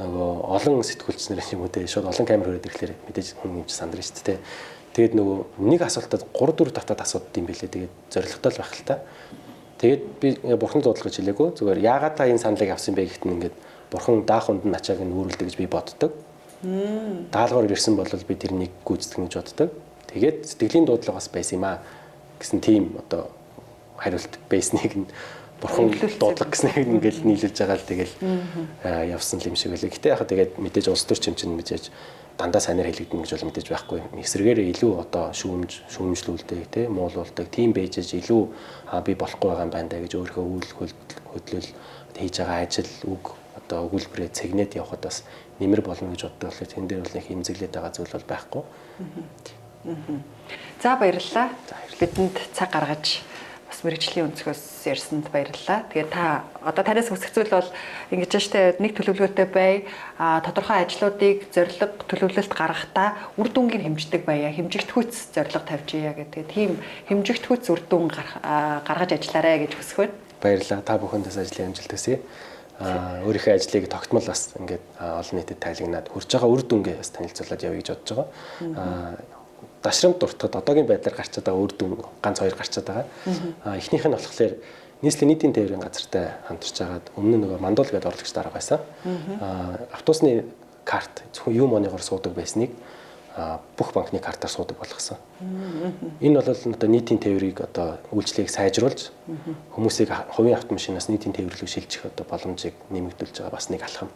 нөгөө олон сэтгүүлчнэр юм уу те шууд олон камер хүрээд ирэхлээр мэдээж хүн юм сандрна шүү дээ. Тэгээд нөгөө нэг асуултад 3 4 давтаад асуудаг юм билээ. Тэгээд зоригтой л байх л та. Тэгээд би бурхан дуудлагыг шилээгүй зүгээр яагаад та энэ саналыг авсан бэ гэхэд ингээд бурхан даах унд нь ачааг нь үүрэлдэг гэж би боддог. Даалгавар ирсэн бол би тэрнийг гүйцэтгэх гэж боддог. Тэгээд сэтгэлийн дуудлага бас байсан юм аа гэсэн тийм одоо хариулт байсныг нь бурхан дуудлага гэснээр ингээл нийлүүлж байгаа л тэгэл явсан юм шиг байлаа. Гэтэ яг тэгээд мэдээж улс төр чимчин мэдээж дандаа сайнаар хэлэгдэнэ гэж бол мэдээж байхгүй. Эсрэгээр илүү одоо шүүмжлүүлдэг тий муулуулдаг тийм байжж илүү би болохгүй байгаа юм байна да гэж өөрийнхөө үйл хөдлөл хийж байгаа ажил үг одоо өгүүлбэрээ цэгнээд явхад бас нэмэр болно гэж боддог болохоор тэн дээр бол нэг хэмзэглээд байгаа зүйл бол байхгүй. За баярлалаа. Бидэнд цаг гаргаж бас мэрэгжлийн өнцгөөс ярьсанд баярлалаа. Тэгээд та одоо танаас хүсэх зүйл бол ингэж штэ нэг төлөвлөгөөтэй бай. Тодорхой ажлуудыг зорилго төлөвлөлт гаргахдаа үр дүнгийн хэмждэг байя. Хэмжигдэхүйц зорилго тавьжийя гэдэг. Тийм хэмжигдэхүйц үр дүн гаргаж ажиллаарай гэж хүсэх байна. Баярлалаа. Та бүхэндээс ажлын амжилт хүсье. Өөрийнхөө ажлыг тогтмол бас ингээд олон нийтэд тайлагнаад хүрж байгаа үр дүнгээ бас танилцуулаад явъя гэж бодож байгаа. Дашрамд дуртад одоогийн байдлаар гарч байгаа үр дүн ганц хоёр гарч байгаа. Эхнийх нь болохоор нийслэлийн нийтийн тээврийн газартай хамтарч агаад өмнө нөгөө мандуул гэдэг орлогч дарга байсан. Автобусны карт зөвхөн юу монёгоор суудаг байсныг бүх банкны картаар суудаг болгосон. Энэ бол одоо нийтийн тээврийг одоо үйлчлэгийг сайжруулж хүмүүсийг хувийн автомашинаас нийтийн тээвэр рүү шилжих одоо боломжийг нэмэгдүүлж байгаа бас нэг алхам.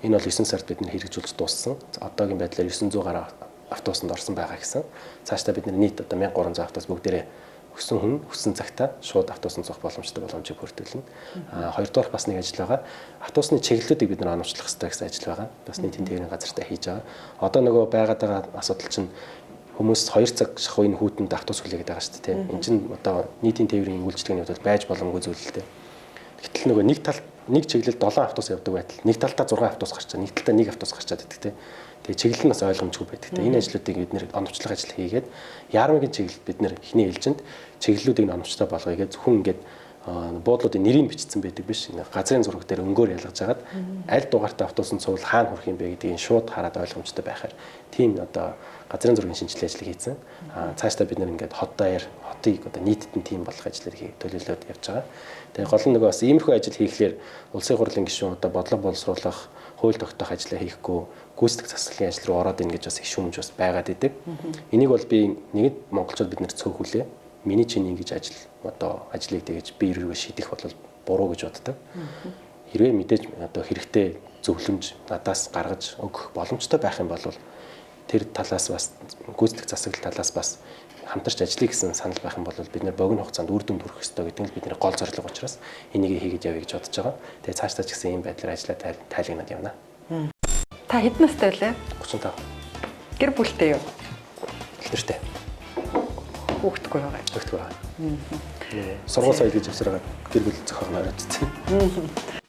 Энэ бол 9 сард бид нэр хэрэгжүүлж дууссан. Одоогийн байдлаар 900 гаруй автобусанд орсон байгаа гэсэн. Цаашдаа бид нийт одоо 1300 автобус бүгдээрээ өссөн хүн өссөн цагтаа шууд автобусанд суух боломжтой боломжийг бүрдүүлнэ. Хоёрдугаар бас нэг ажил байгаа. Автобусны чиглэлүүдийг бид нэр оновчлох хэрэгтэй гэсэн ажил байгаа. Бас нийтийн тээврийн газартай хийж байгаа. Одоо нөгөө байгаад байгаа асуудал чинь хүмүүс 2 цаг шахуу энэ хүүтэнд автобус хүлээгээд байгаа шүү дээ. Энд чинь одоо нийтийн тээврийн үйлчлэгээний хувьд байж боломгүй зүйл л дээ. Гэтэл нөгөө нэг чиглэлд 7 автобус явдаг байтал нэг талдаа 6 автобус гарчаа, нэг талдаа 1 автобус гарчаад байдаг те. Тэгээ чиглэл нь бас ойлгомжгүй байдаг те. Энэ ажлуудыг бид нэр оновчлох ажил хийгээд яармгийн чиглэлд бид нэр эхний ээлжинд чиглэлүүдийг оновчтой болгоё гэж зөвхөн ингээд буудлуудын нэрийг бичсэн байдаг биш. Газрын зураг дээр өнгөөр ялгаж хагаад аль дугаартай автобусанд суул хаана хүрэх юм бэ гэдгийг шууд хараад ойлгомжтой байхаар тийм одоо газрын зургийн шинжилгээ ажлыг хийсэн. Цаашдаа бид нэр ингээд хотыг одоо нийтэд нь тийм болох ажлыг төлөвлөд явж байгаа. Тэгээ гол нь нөгөө бас иймэрхүү ажил хийхлээр улсын хурлын гишүүн одоо бодлого боловсруулах, хууль тогтоох ажлаа хийхгүй гүйцэтгэх засаглалын ажил руу ороод ийн гэж бас их шүүмж бас байгаад идэг. Энийг бол би нэгд монголчууд бид нэр цөөхүүлээ. Миний чинь ингэж ажил одоо ажлыг тэгэж би ирээгүй шийдэх бол буруу гэж боддог. Хэрвээ мэдээж одоо хэрэгтэй зөвлөмж надаас гаргаж өгөх боломжтой байх юм бол тэр талаас бас гүйцэтгэх засаглал талаас бас хамтарч ажиллая гэсэн санал байх юм бол бид нэр богино хугацаанд үр дүнд хүрэх ёстой гэдэг нь бидний гол зорилго учраас энийг хийгээд явъя гэж бодож байгаа. Тэгээ цаашдаа ч гэсэн ийм байдлаар ажиллаа тайлагнаад явна. Та хэдэн настай вэ? 35. Гэр бүлтэй юу? Гэртэй. Хүүхдгүй байгаа. Хүүхдгүй байгаа. Сургууль соёл гэж авсараад гэр бүл зохиогноо явуулсан.